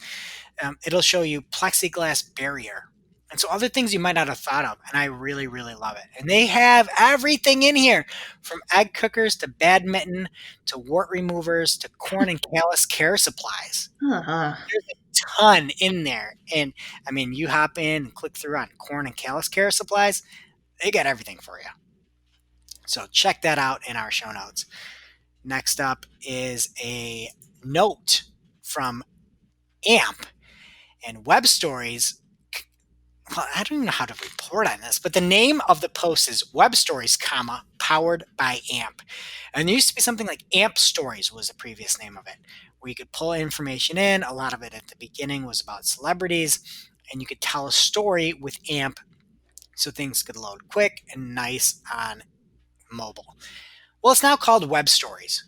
It'll show you plexiglass barrier. And so other things you might not have thought of, and I really, really love it. And they have everything in here, from egg cookers to badminton to wart removers to corn and callus care supplies. Uh-huh. There's a ton in there. And I mean, you hop in and click through on corn and callus care supplies, they got everything for you. So check that out in our show notes. Next up is a note from AMP and Web Stories. Well, I don't even know how to report on this, but the name of the post is Web Stories, powered by AMP. And there used to be something like AMP Stories was the previous name of it, where you could pull information in. A lot of it at the beginning was about celebrities, and you could tell a story with AMP so things could load quick and nice on mobile. Well, it's now called Web Stories,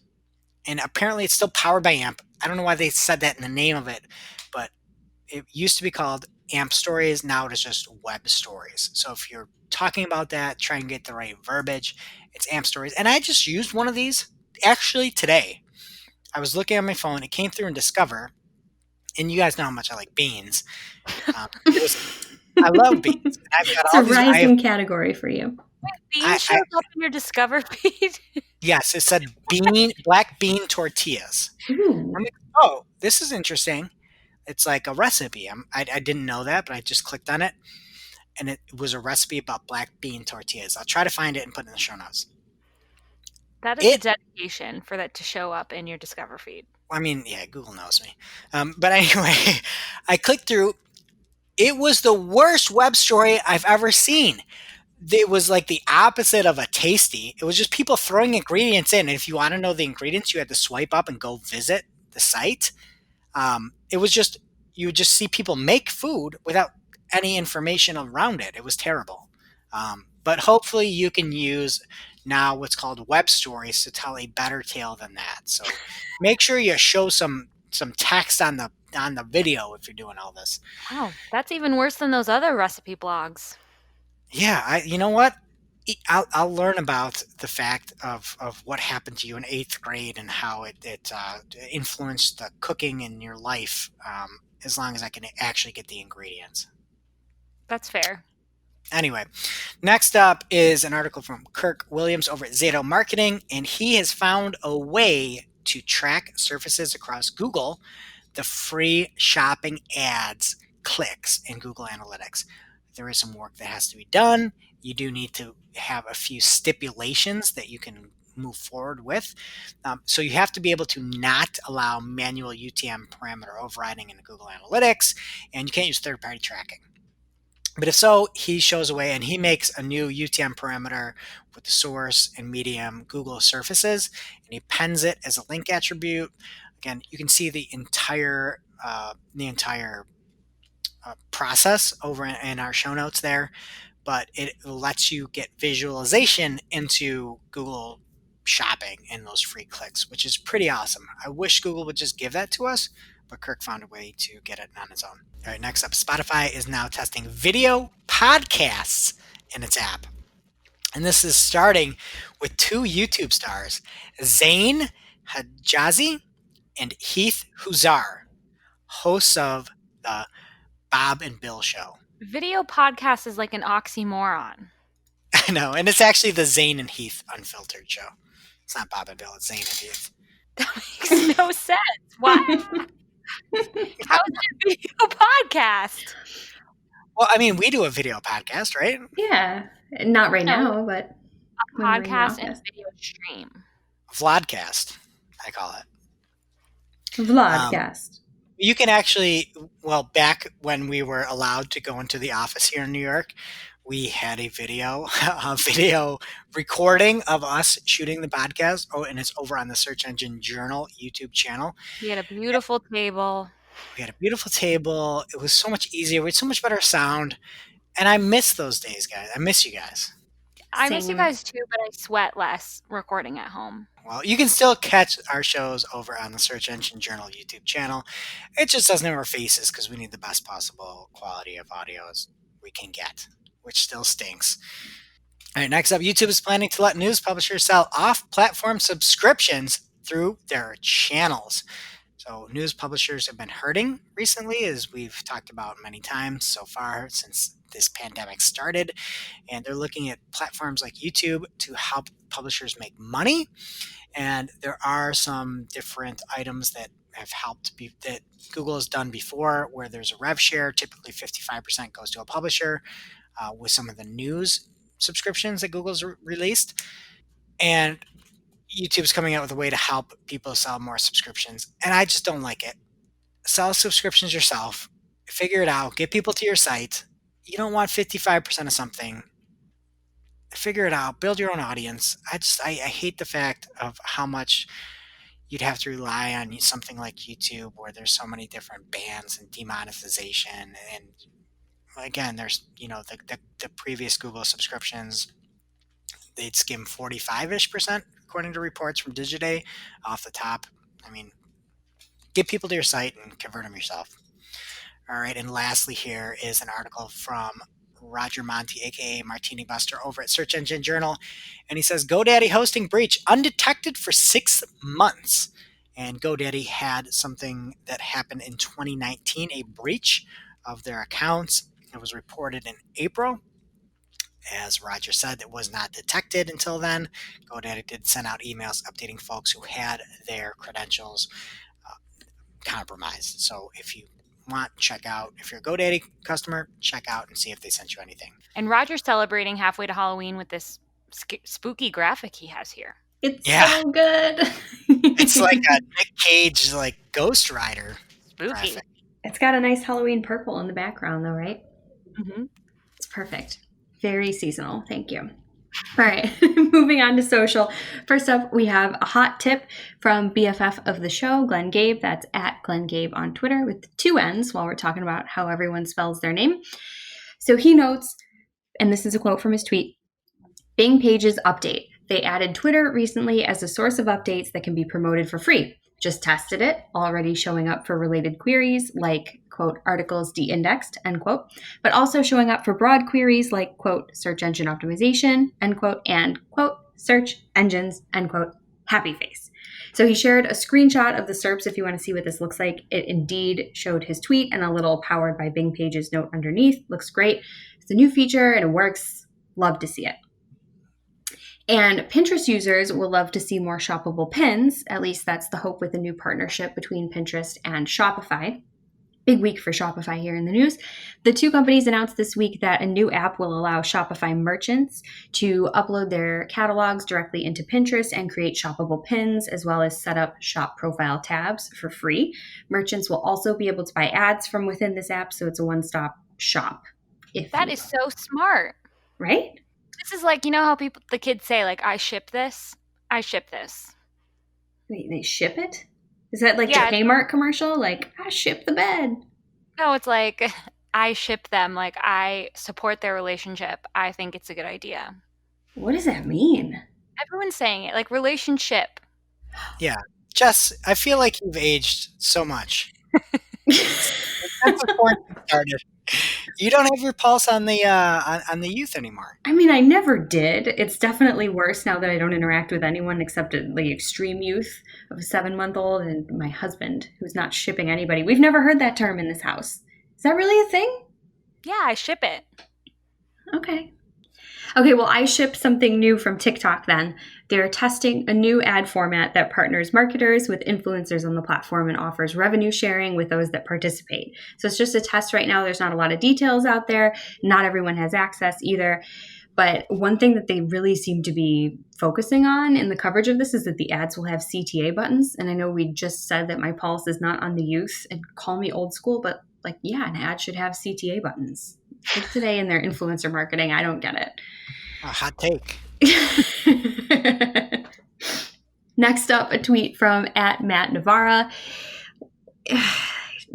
and apparently it's still powered by AMP. I don't know why they said that in the name of it, but it used to be called AMP Stories. Now it is just Web Stories. So if you're talking about that, try and get the right verbiage. It's AMP Stories. And I just used one of these actually today. I was looking at my phone. It came through in Discover. And you guys know how much I like beans. I love beans. I've got It's all a these, rising category for you. Beans shows up in your Discover feed. Yes, it said black bean tortillas. Ooh. I'm like, oh, this is interesting. It's like a recipe. I didn't know that, but I just clicked on it, and it was a recipe about black bean tortillas. I'll try to find it and put it in the show notes. That is a dedication for that to show up in your Discover feed. I mean, yeah, Google knows me. But anyway, I clicked through. It was the worst web story I've ever seen. It was like the opposite of a tasty. It was just people throwing ingredients in. And if you want to know the ingredients, you had to swipe up and go visit the site. It was just, you would just see people make food without any information around it. It was terrible. But hopefully you can use now what's called web stories to tell a better tale than that. So make sure you show some text on the video if you're doing all this. Wow, that's even worse than those other recipe blogs. Yeah, you know what? I'll learn about the fact of what happened to you in 8th grade and how it influenced the cooking in your life, as long as I can actually get the ingredients. That's fair. Anyway, next up is an article from Kirk Williams over at Zato Marketing, and he has found a way to track surfaces across Google, the free shopping ads clicks in Google Analytics. There is some work that has to be done. You do need to have a few stipulations that you can move forward with. So you have to be able to not allow manual UTM parameter overriding in Google Analytics, and you can't use third-party tracking. But if so, he shows a way, and he makes a new UTM parameter with the source and medium Google surfaces, and he pens it as a link attribute. Again, you can see the entire process over in our show notes there, but it lets you get visualization into Google Shopping and those free clicks, which is pretty awesome. I wish Google would just give that to us, but Kirk found a way to get it on his own. All right, next up, Spotify is now testing video podcasts in its app. And this is starting with 2 YouTube stars, Zain Hajazi and Heath Huzar, hosts of the Bob and Bill Show. Video podcast is like an oxymoron. I know, and it's actually the Zane and Heath Unfiltered Show. It's not Bob and Bill, it's Zane and Heath. That makes no sense. Why? How is it a video podcast? Well, I mean, we do a video podcast, right? Yeah. Not right now, but a podcast and video stream. Vlogcast, I call it. Vlogcast. You can actually, well, back when we were allowed to go into the office here in New York, we had a video recording of us shooting the podcast. Oh, and it's over on the Search Engine Journal YouTube channel. We had a beautiful table. It was so much easier. We had so much better sound. And I miss those days, guys. I miss you guys. I miss you guys too, but I sweat less recording at home. Well, you can still catch our shows over on the Search Engine Journal YouTube channel. It just doesn't have our faces because we need the best possible quality of audio as we can get, which still stinks. All right, next up, YouTube is planning to let news publishers sell off-platform subscriptions through their channels. So news publishers have been hurting recently, as we've talked about many times so far since this pandemic started. And they're looking at platforms like YouTube to help publishers make money. And there are some different items that have helped that Google has done before, where there's a rev share. Typically 55% goes to a publisher with some of the news subscriptions that Google's released. And YouTube's coming out with a way to help people sell more subscriptions. And I just don't like it. Sell subscriptions yourself. Figure it out. Get people to your site. You don't want 55% of something. Figure it out. Build your own audience. I hate the fact of how much you'd have to rely on something like YouTube, where there's so many different bans and demonetization. And again, there's, the previous Google subscriptions, they'd skim 45-ish% according to reports from Digiday off the top. I mean, get people to your site and convert them yourself. All right, and lastly here is an article from Roger Monti, aka Martini Buster, over at Search Engine Journal, and he says GoDaddy hosting breach undetected for 6 months. And GoDaddy had something that happened in 2019, a breach of their accounts. It was reported in April. As Roger said, it was not detected until then. GoDaddy did send out emails updating folks who had their credentials compromised. So if you want, check out. If you're a GoDaddy customer, check out and see if they sent you anything. And Roger's celebrating halfway to Halloween with this spooky graphic he has here. It's so good. It's like a Nick Cage, like Ghost Rider Spooky. graphic. It's got a nice Halloween purple in the background, though, right? Mm-hmm. It's perfect. Very seasonal. Thank you. All right, moving on to social. First up, we have a hot tip from BFF of the show, Glenn Gabe. That's at Glenn Gabe on Twitter with 2 N's while we're talking about how everyone spells their name. So he notes, and this is a quote from his tweet, Bing Pages update. They added Twitter recently as a source of updates that can be promoted for free. Just tested it, already showing up for related queries like, quote, articles de-indexed, end quote, but also showing up for broad queries like, quote, search engine optimization, end quote, and, quote, search engines, end quote, happy face. So he shared a screenshot of the SERPs if you want to see what this looks like. It indeed showed his tweet and a little powered by Bing Pages note underneath. Looks great. It's a new feature and it works. Love to see it. And Pinterest users will love to see more shoppable pins. At least that's the hope with the new partnership between Pinterest and Shopify. Big week for Shopify here in the news. The 2 companies announced this week that a new app will allow Shopify merchants to upload their catalogs directly into Pinterest and create shoppable pins, as well as set up shop profile tabs for free. Merchants will also be able to buy ads from within this app, so it's a one-stop shop. That is so smart. Right? This is like, you know how the kids say, like, I ship this? I ship this. Wait, they ship it? Is that like the Kmart commercial? Like, I ship the bed. No, it's like, I ship them. Like, I support their relationship. I think it's a good idea. What does that mean? Everyone's saying it, like relationship. Yeah. Jess, I feel like you've aged so much. That's the point you started. You don't have your pulse on the youth anymore. I mean, I never did. It's definitely worse now that I don't interact with anyone except the extreme youth of a 7-month-old and my husband, who's not shipping anybody. We've never heard that term in this house. Is that really a thing? Yeah, I ship it. Okay, well, I ship something new from TikTok then. They're testing a new ad format that partners marketers with influencers on the platform and offers revenue sharing with those that participate. So it's just a test right now. There's not a lot of details out there. Not everyone has access either. But one thing that they really seem to be focusing on in the coverage of this is that the ads will have CTA buttons. And I know we just said that my pulse is not on the youth and call me old school, but like, yeah, an ad should have CTA buttons. Kids today in their influencer marketing, I don't get it. A hot take. Next up, a tweet from @Matt Navarra.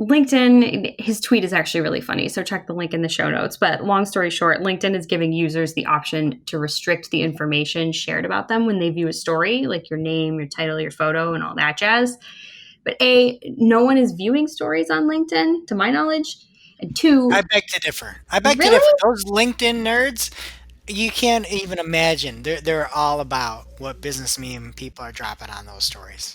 LinkedIn, his tweet is actually really funny, so check the link in the show notes. But long story short, LinkedIn is giving users the option to restrict the information shared about them when they view a story, like your name, your title, your photo, and all that jazz. But A, no one is viewing stories on LinkedIn, to my knowledge. And two, I beg to differ. Really? Those LinkedIn nerds, you can't even imagine. They're all about what business meme people are dropping on those stories.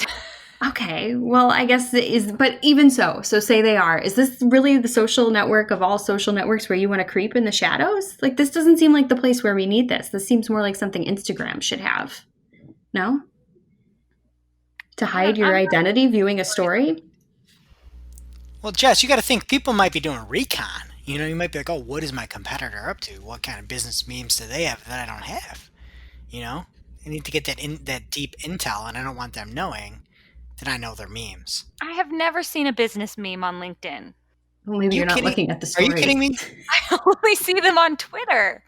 okay, well, I guess it is, but even so say they are. Is this really the social network of all social networks where you want to creep in the shadows? Like, this doesn't seem like the place where we need this. This seems more like something Instagram should have. No? To hide your identity viewing a story? Well, Jess, you got to think people might be doing recon. You know, you might be like, oh, what is my competitor up to? What kind of business memes do they have that I don't have? You know, I need to get that deep intel, and I don't want them knowing that I know their memes. I have never seen a business meme on LinkedIn. Well, maybe you're not looking at the stories. Are you kidding me? I only see them on Twitter.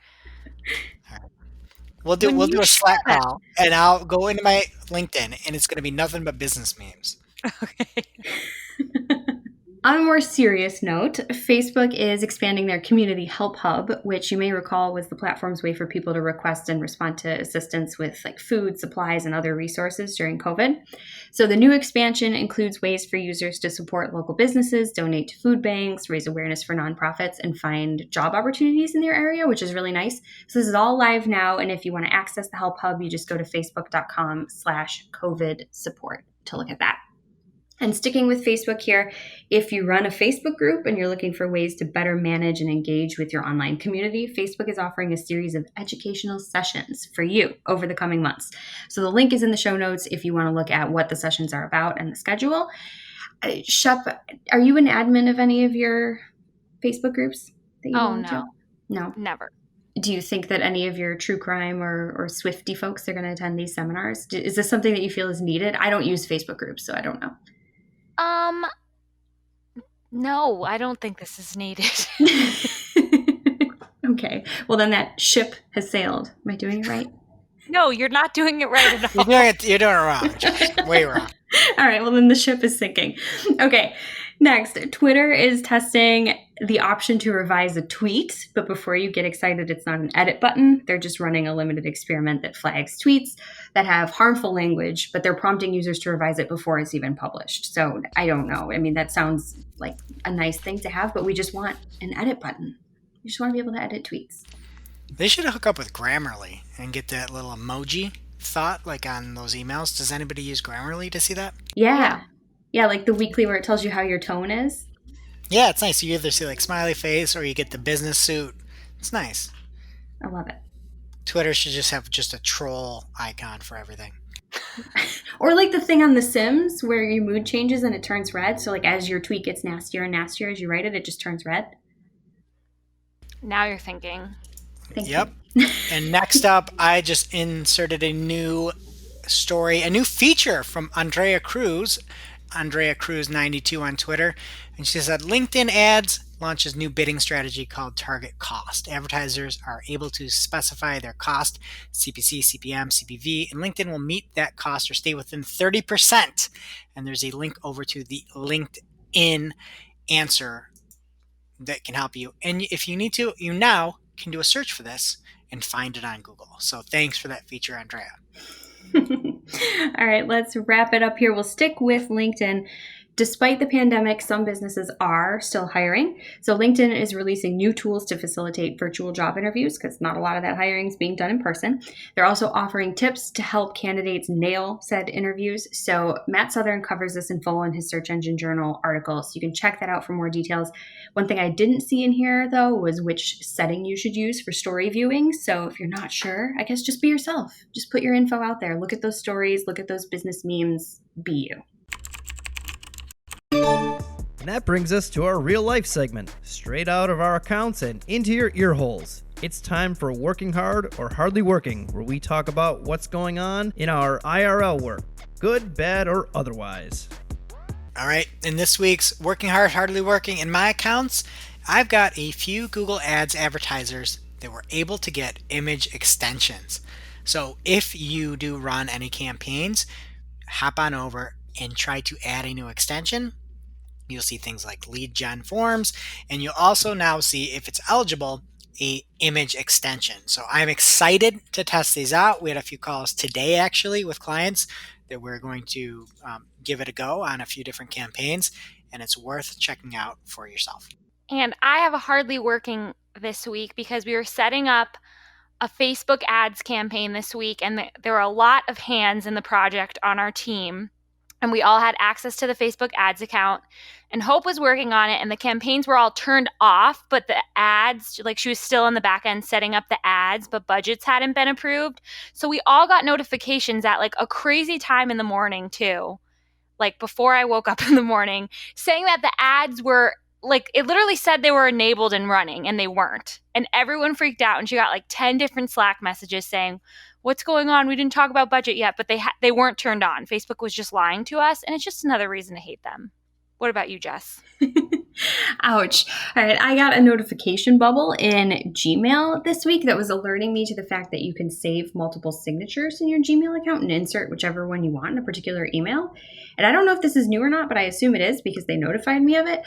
We'll do a Slack call, and I'll go into my LinkedIn, and it's going to be nothing but business memes. Okay. On a more serious note, Facebook is expanding their Community Help Hub, which you may recall was the platform's way for people to request and respond to assistance with like food, supplies, and other resources during COVID. So the new expansion includes ways for users to support local businesses, donate to food banks, raise awareness for nonprofits, and find job opportunities in their area, which is really nice. So this is all live now, and if you want to access the Help Hub, you just go to facebook.com/COVID support to look at that. And sticking with Facebook here, if you run a Facebook group and you're looking for ways to better manage and engage with your online community, Facebook is offering a series of educational sessions for you over the coming months. So the link is in the show notes if you want to look at what the sessions are about and the schedule. Shep, are you an admin of any of your Facebook groups that you belong to? No, never. Do you think that any of your true crime or Swiftie folks are going to attend these seminars? Is this something that you feel is needed? I don't use Facebook groups, so I don't know. No, I don't think this is needed. Okay. Well, then that ship has sailed. Am I doing it right? No, you're not doing it right at all. You're doing it wrong, Jess. Way wrong. All right. Well, then the ship is sinking. Okay. Next, Twitter is testing the option to revise a tweet, but before you get excited, it's not an edit button. They're just running a limited experiment that flags tweets that have harmful language, but they're prompting users to revise it before it's even published. So I don't know. I mean, that sounds like a nice thing to have, but we just want an edit button. We just want to be able to edit tweets. They should hook up with Grammarly and get that little emoji thought like on those emails. Does anybody use Grammarly to see that? Yeah. Yeah, like the weekly where it tells you how your tone is. Yeah, it's nice. You either see like smiley face or you get the business suit. It's nice. I love it. Twitter should just have just a troll icon for everything. Or like the thing on The Sims where your mood changes and it turns red. So like as your tweet gets nastier and nastier as you write it, it just turns red. Now you're thinking. Yep. And next up, I just inserted a new story, a new feature from Andrea Cruz 92 on Twitter. And she said LinkedIn Ads launches new bidding strategy called Target Cost. Advertisers are able to specify their cost, CPC, CPM, CPV, and LinkedIn will meet that cost or stay within 30%. And there's a link over to the LinkedIn answer that can help you. And if you need to, you now can do a search for this and find it on Google. So thanks for that feature, Andrea. All right, let's wrap it up here. We'll stick with LinkedIn. Despite the pandemic, some businesses are still hiring. So LinkedIn is releasing new tools to facilitate virtual job interviews because not a lot of that hiring is being done in person. They're also offering tips to help candidates nail said interviews. So Matt Southern covers this in full in his Search Engine Journal article. So you can check that out for more details. One thing I didn't see in here, though, was which setting you should use for story viewing. So if you're not sure, I guess just be yourself. Just put your info out there. Look at those stories. Look at those business memes. Be you. And that brings us to our real life segment, straight out of our accounts and into your ear holes. It's time for Working Hard or Hardly Working, where we talk about what's going on in our IRL work, good, bad, or otherwise. All right, in this week's Working Hard, Hardly Working, in my accounts, I've got a few Google Ads advertisers that were able to get image extensions. So if you do run any campaigns, hop on over and try to add a new extension. You'll see things like lead gen forms, and you'll also now see, if it's eligible, a image extension. So I'm excited to test these out. We had a few calls today actually with clients that we're going to give it a go on a few different campaigns, and it's worth checking out for yourself. And I have a hardly working this week because we were setting up a Facebook ads campaign this week, and there were a lot of hands in the project on our team. And we all had access to the Facebook ads account, and Hope was working on it, and the campaigns were all turned off, but the ads, like she was still in the back end setting up the ads, but budgets hadn't been approved. So we all got notifications at like a crazy time in the morning too, like before I woke up in the morning, saying that the ads were like, it literally said they were enabled and running, and they weren't. And everyone freaked out, and she got like 10 different Slack messages saying, what's going on? We didn't talk about budget yet, but they weren't turned on. Facebook was just lying to us, and it's just another reason to hate them. What about you, Jess? Ouch. All right. I got a notification bubble in Gmail this week that was alerting me to the fact that you can save multiple signatures in your Gmail account and insert whichever one you want in a particular email. And I don't know if this is new or not, but I assume it is because they notified me of it.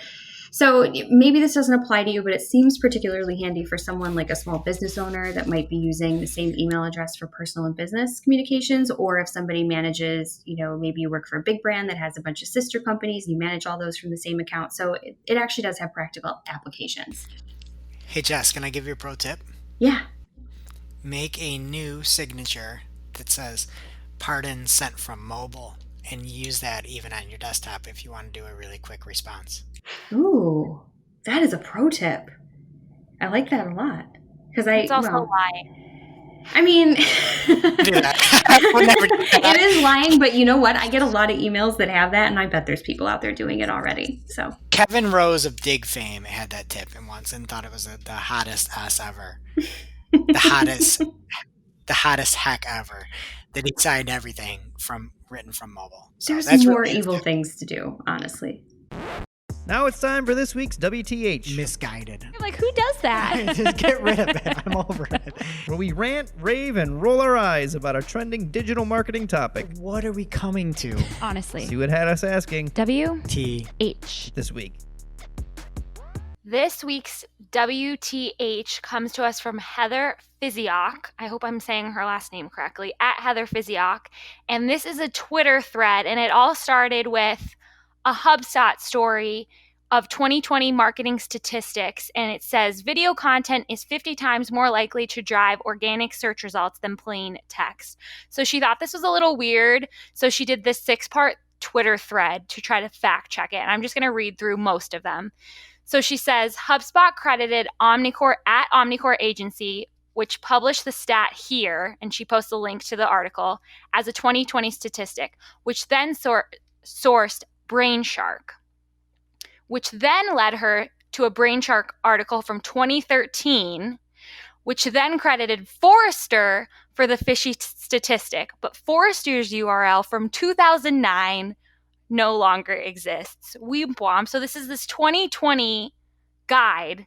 So maybe this doesn't apply to you, but it seems particularly handy for someone like a small business owner that might be using the same email address for personal and business communications, or if somebody manages, maybe you work for a big brand that has a bunch of sister companies, and you manage all those from the same account. So it actually does have practical applications. Hey, Jess, can I give you a pro tip? Yeah. Make a new signature that says "Pardon sent from mobile," and use that even on your desktop if you want to do a really quick response. Ooh, that is a pro tip. I like that a lot. Because it's also lying. I mean, do that. I would never do that. It is lying, but you know what? I get a lot of emails that have that, and I bet there's people out there doing it already. So Kevin Rose of Dig fame had that tip once and thought it was the hottest ass ever. the hottest heck ever. That he signed everything written from mobile. So there's more evil things to do, honestly. Now it's time for this week's WTH. Misguided. I'm like, who does that? Just get rid of it. I'm over it. Where we rant, rave, and roll our eyes about a trending digital marketing topic. What are we coming to? Honestly. See what had us asking. WTH. This week. This week's WTH comes to us from Heather Physiok. I hope I'm saying her last name correctly, at Heather Physiok. And this is a Twitter thread, and it all started with a HubSpot story of 2020 marketing statistics. And it says video content is 50 times more likely to drive organic search results than plain text. So she thought this was a little weird. So she did this 6-part Twitter thread to try to fact check it. And I'm just going to read through most of them. So she says, HubSpot credited Omnicore at Omnicore Agency, which published the stat here, and she posts a link to the article, as a 2020 statistic, which then sourced Brainshark, which then led her to a Brainshark article from 2013, which then credited Forrester for the fishy statistic. But Forrester's URL from 2009 no longer exists. So this is this 2020 guide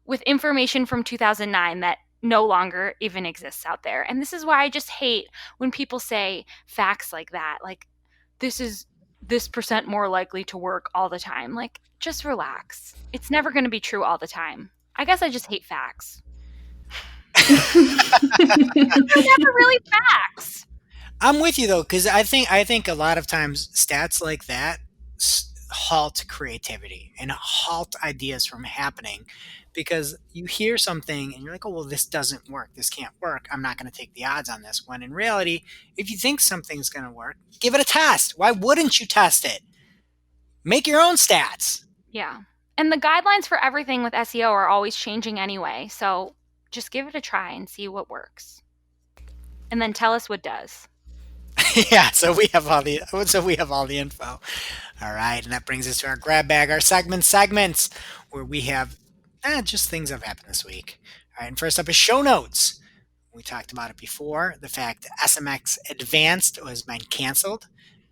with information from 2009 that no longer even exists out there. And this is why I just hate when people say facts like that. Like, this is this percent more likely to work all the time. Like, just relax. It's never going to be true all the time. I guess I just hate facts. They're never really facts. I'm with you though, because I think a lot of times stats like that halt creativity and halt ideas from happening, because you hear something and you're like, oh, well, this doesn't work. This can't work. I'm not going to take the odds on this. When in reality, if you think something's going to work, give it a test. Why wouldn't you test it? Make your own stats. Yeah. And the guidelines for everything with SEO are always changing anyway. So just give it a try and see what works. And then tell us what does. Yeah, so we have all the info. All right, and that brings us to our grab bag, our segments, where we have just things that have happened this week. All right, and first up is show notes. We talked about it before, the fact that SMX Advanced has been canceled,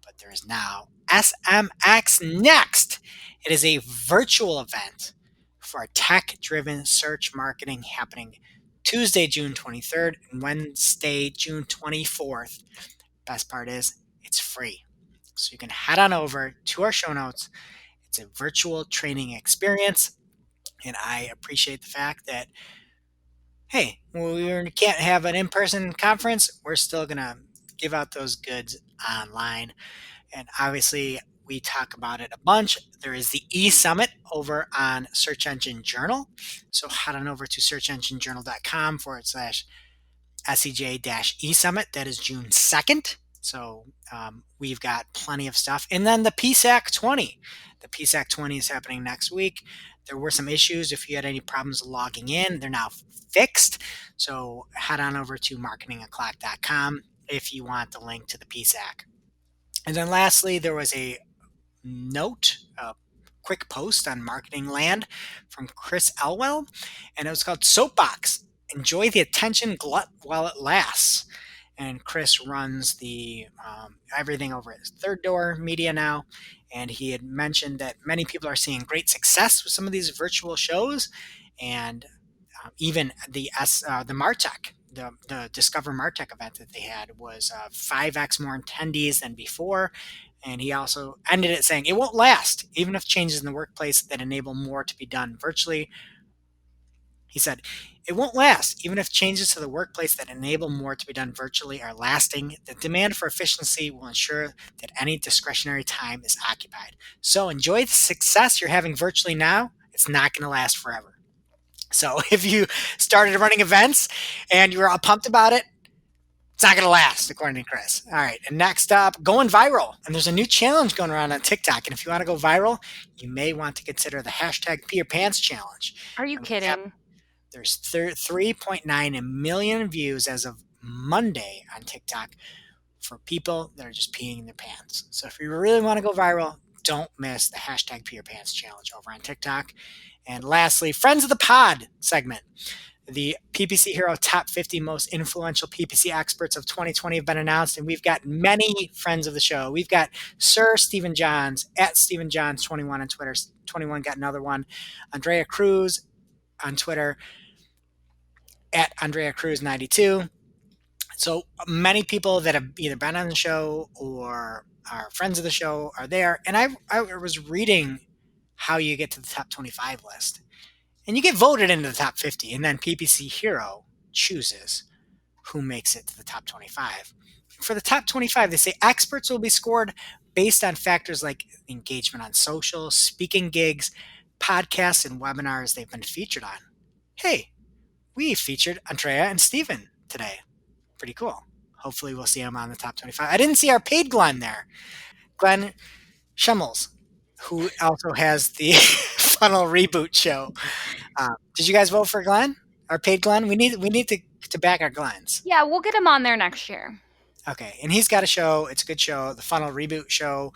but there is now SMX Next. It is a virtual event for tech-driven search marketing happening Tuesday, June 23rd, and Wednesday, June 24th. Best part is it's free. So you can head on over to our show notes. It's a virtual training experience. And I appreciate the fact that, hey, we can't have an in-person conference. We're still going to give out those goods online. And obviously, we talk about it a bunch. There is the e-summit over on Search Engine Journal. So head on over to searchenginejournal.com/SEJ-eSummit. That is June 2nd. So we've got plenty of stuff. And then the PSAC 20. The PSAC 20 is happening next week. There were some issues. If you had any problems logging in, they're now fixed. So head on over to marketingoclock.com if you want the link to the PSAC. And then lastly, there was a quick post on Marketing Land from Chris Elwell, and it was called Soapbox. Enjoy the attention glut while it lasts. And Chris runs the everything over at Third Door Media now, and he had mentioned that many people are seeing great success with some of these virtual shows, and even the Martech. The Discover Martech event that they had was 5x more attendees than before. And he also ended it saying, it won't last, even if changes in the workplace that enable more to be done virtually. He said, it won't last, even if changes to the workplace that enable more to be done virtually are lasting. The demand for efficiency will ensure that any discretionary time is occupied. So enjoy the success you're having virtually now. It's not going to last forever. So if you started running events and you were all pumped about it, it's not going to last, according to Chris. All right. And next up, going viral. And there's a new challenge going around on TikTok. And if you want to go viral, you may want to consider the hashtag Pee Your Pants Challenge. Are you kidding? There's 3.9 million views as of Monday on TikTok for people that are just peeing their pants. So if you really want to go viral, don't miss the hashtag Pee Your Pants Challenge over on TikTok. And lastly, Friends of the Pod segment. The PPC Hero Top 50 Most Influential PPC Experts of 2020 have been announced, and we've got many friends of the show. We've got Sir Stephen Johns, at Stephen Johns21 on Twitter. 21 got another one. Andrea Cruz on Twitter, at Andrea Cruz92. So many people that have either been on the show or are friends of the show are there. And I was reading how you get to the top 25 list. And you get voted into the top 50, and then PPC Hero chooses who makes it to the top 25. For the top 25, they say experts will be scored based on factors like engagement on social, speaking gigs, podcasts, and webinars they've been featured on. Hey, we featured Andrea and Steven today. Pretty cool. Hopefully we'll see them on the top 25. I didn't see our paid Glenn there. Glenn Schemmels, who also has the Funnel Reboot show. Did you guys vote for Glenn? Our paid Glenn? We need to back our Glens. Yeah, we'll get him on there next year. Okay, and he's got a show. It's a good show, the Funnel Reboot Show.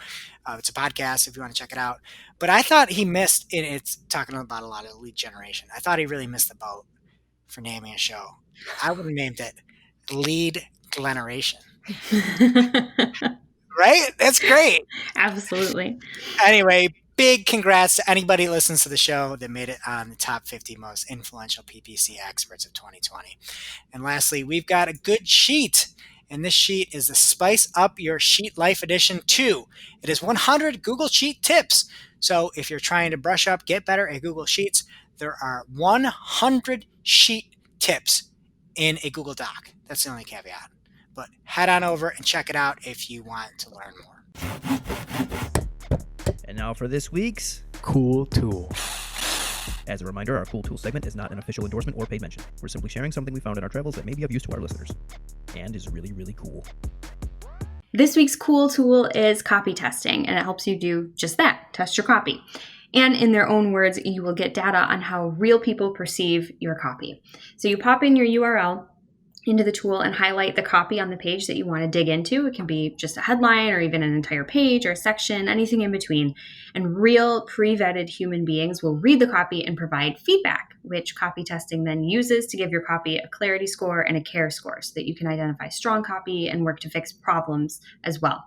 It's a podcast if you want to check it out. But I thought he missed, it's talking about a lot of lead generation. I thought he really missed the boat for naming a show. I would have named it Lead Gleneration. Right? That's great. Absolutely. Anyway, big congrats to anybody who listens to the show that made it on the top 50 most influential PPC experts of 2020. And lastly, we've got a good sheet. And this sheet is the Spice Up Your Sheet Life Edition 2. It is 100 Google Sheet tips. So if you're trying to brush up, get better at Google Sheets, there are 100 sheet tips in a Google Doc. That's the only caveat. But head on over and check it out if you want to learn more. And now for this week's Cool Tool. As a reminder, our Cool Tool segment is not an official endorsement or paid mention. We're simply sharing something we found in our travels that may be of use to our listeners and is really, really cool. This week's cool tool is copy testing, and it helps you do just that, test your copy. And in their own words, you will get data on how real people perceive your copy. So you pop in your URL into the tool and highlight the copy on the page that you want to dig into. It can be just a headline or even an entire page or a section, anything in between. And real pre-vetted human beings will read the copy and provide feedback, which copy testing then uses to give your copy a clarity score and a care score so that you can identify strong copy and work to fix problems as well.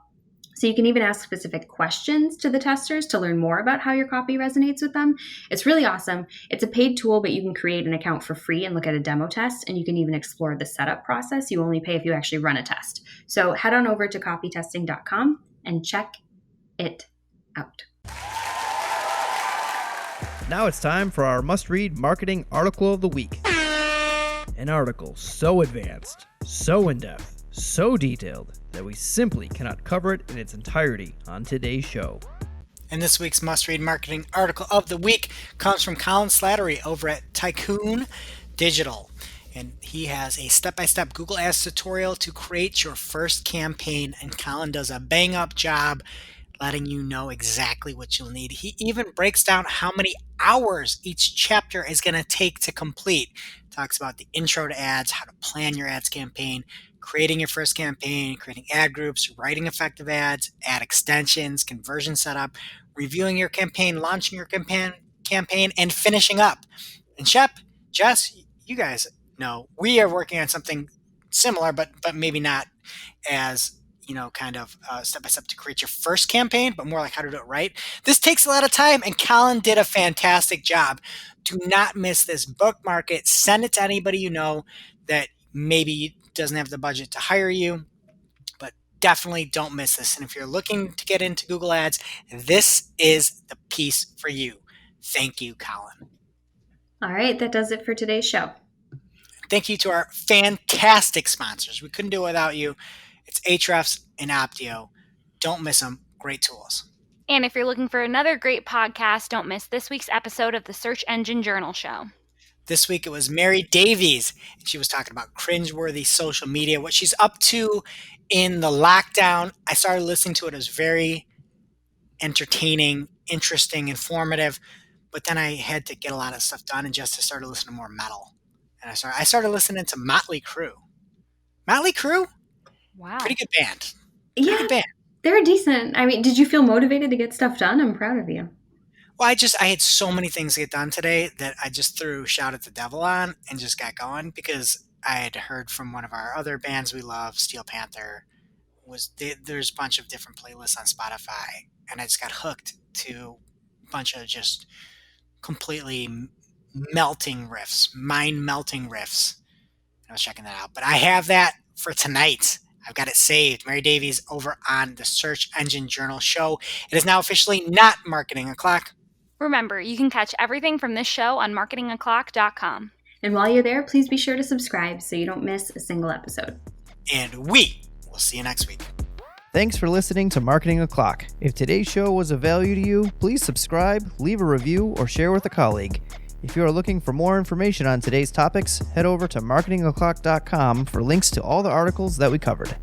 So you can even ask specific questions to the testers to learn more about how your copy resonates with them. It's really awesome. It's a paid tool, but you can create an account for free and look at a demo test, and you can even explore the setup process. You only pay if you actually run a test. So head on over to copytesting.com and check it out. Now it's time for our must-read marketing article of the week. An article so advanced, so in-depth, so detailed that we simply cannot cover it in its entirety on today's show. And this week's must-read marketing article of the week comes from Colin Slattery over at Tycoon Digital. And he has a step-by-step Google Ads tutorial to create your first campaign. And Colin does a bang-up job letting you know exactly what you'll need. He even breaks down how many hours each chapter is going to take to complete. Talks about the intro to ads, how to plan your ads campaign, creating your first campaign, creating ad groups, writing effective ads, ad extensions, conversion setup, reviewing your campaign, launching your campaign, and finishing up. And Shep, Jess, you guys know we are working on something similar, but maybe not as kind of step by step to create your first campaign, but more like how to do it right. This takes a lot of time, and Colin did a fantastic job. Do not miss this. Bookmark it. Send it to anybody you know that maybe doesn't have the budget to hire you, but definitely don't miss this. And if you're looking to get into Google Ads, this is the piece for you. Thank you, Colin. All right, that does it for today's show. Thank you to our fantastic sponsors. We couldn't do it without you. It's Ahrefs and Optio. Don't miss them. Great tools. And if you're looking for another great podcast, don't miss this week's episode of the Search Engine Journal Show. This week it was Mary Davies, and she was talking about cringeworthy social media, what she's up to in the lockdown. I started listening to it. It was very entertaining, interesting, informative, but then I had to get a lot of stuff done and just started listening to more metal. And I started listening to Motley Crue. Motley Crue? Wow. Pretty good band. Yeah, they're decent. I mean, did you feel motivated to get stuff done? I'm proud of you. Well, I had so many things to get done today that I just threw Shout at the Devil on and just got going because I had heard from one of our other bands we love, Steel Panther. There's a bunch of different playlists on Spotify, and I just got hooked to a bunch of just completely melting riffs, mind-melting riffs. I was checking that out. But I have that for tonight. I've got it saved. Mary Davies over on the Search Engine Journal Show. It is now officially not Marketing O'Clock. Remember, you can catch everything from this show on marketingoclock.com. And while you're there, please be sure to subscribe so you don't miss a single episode. And we will see you next week. Thanks for listening to Marketing O'Clock. If today's show was of value to you, please subscribe, leave a review, or share with a colleague. If you are looking for more information on today's topics, head over to marketingoclock.com for links to all the articles that we covered.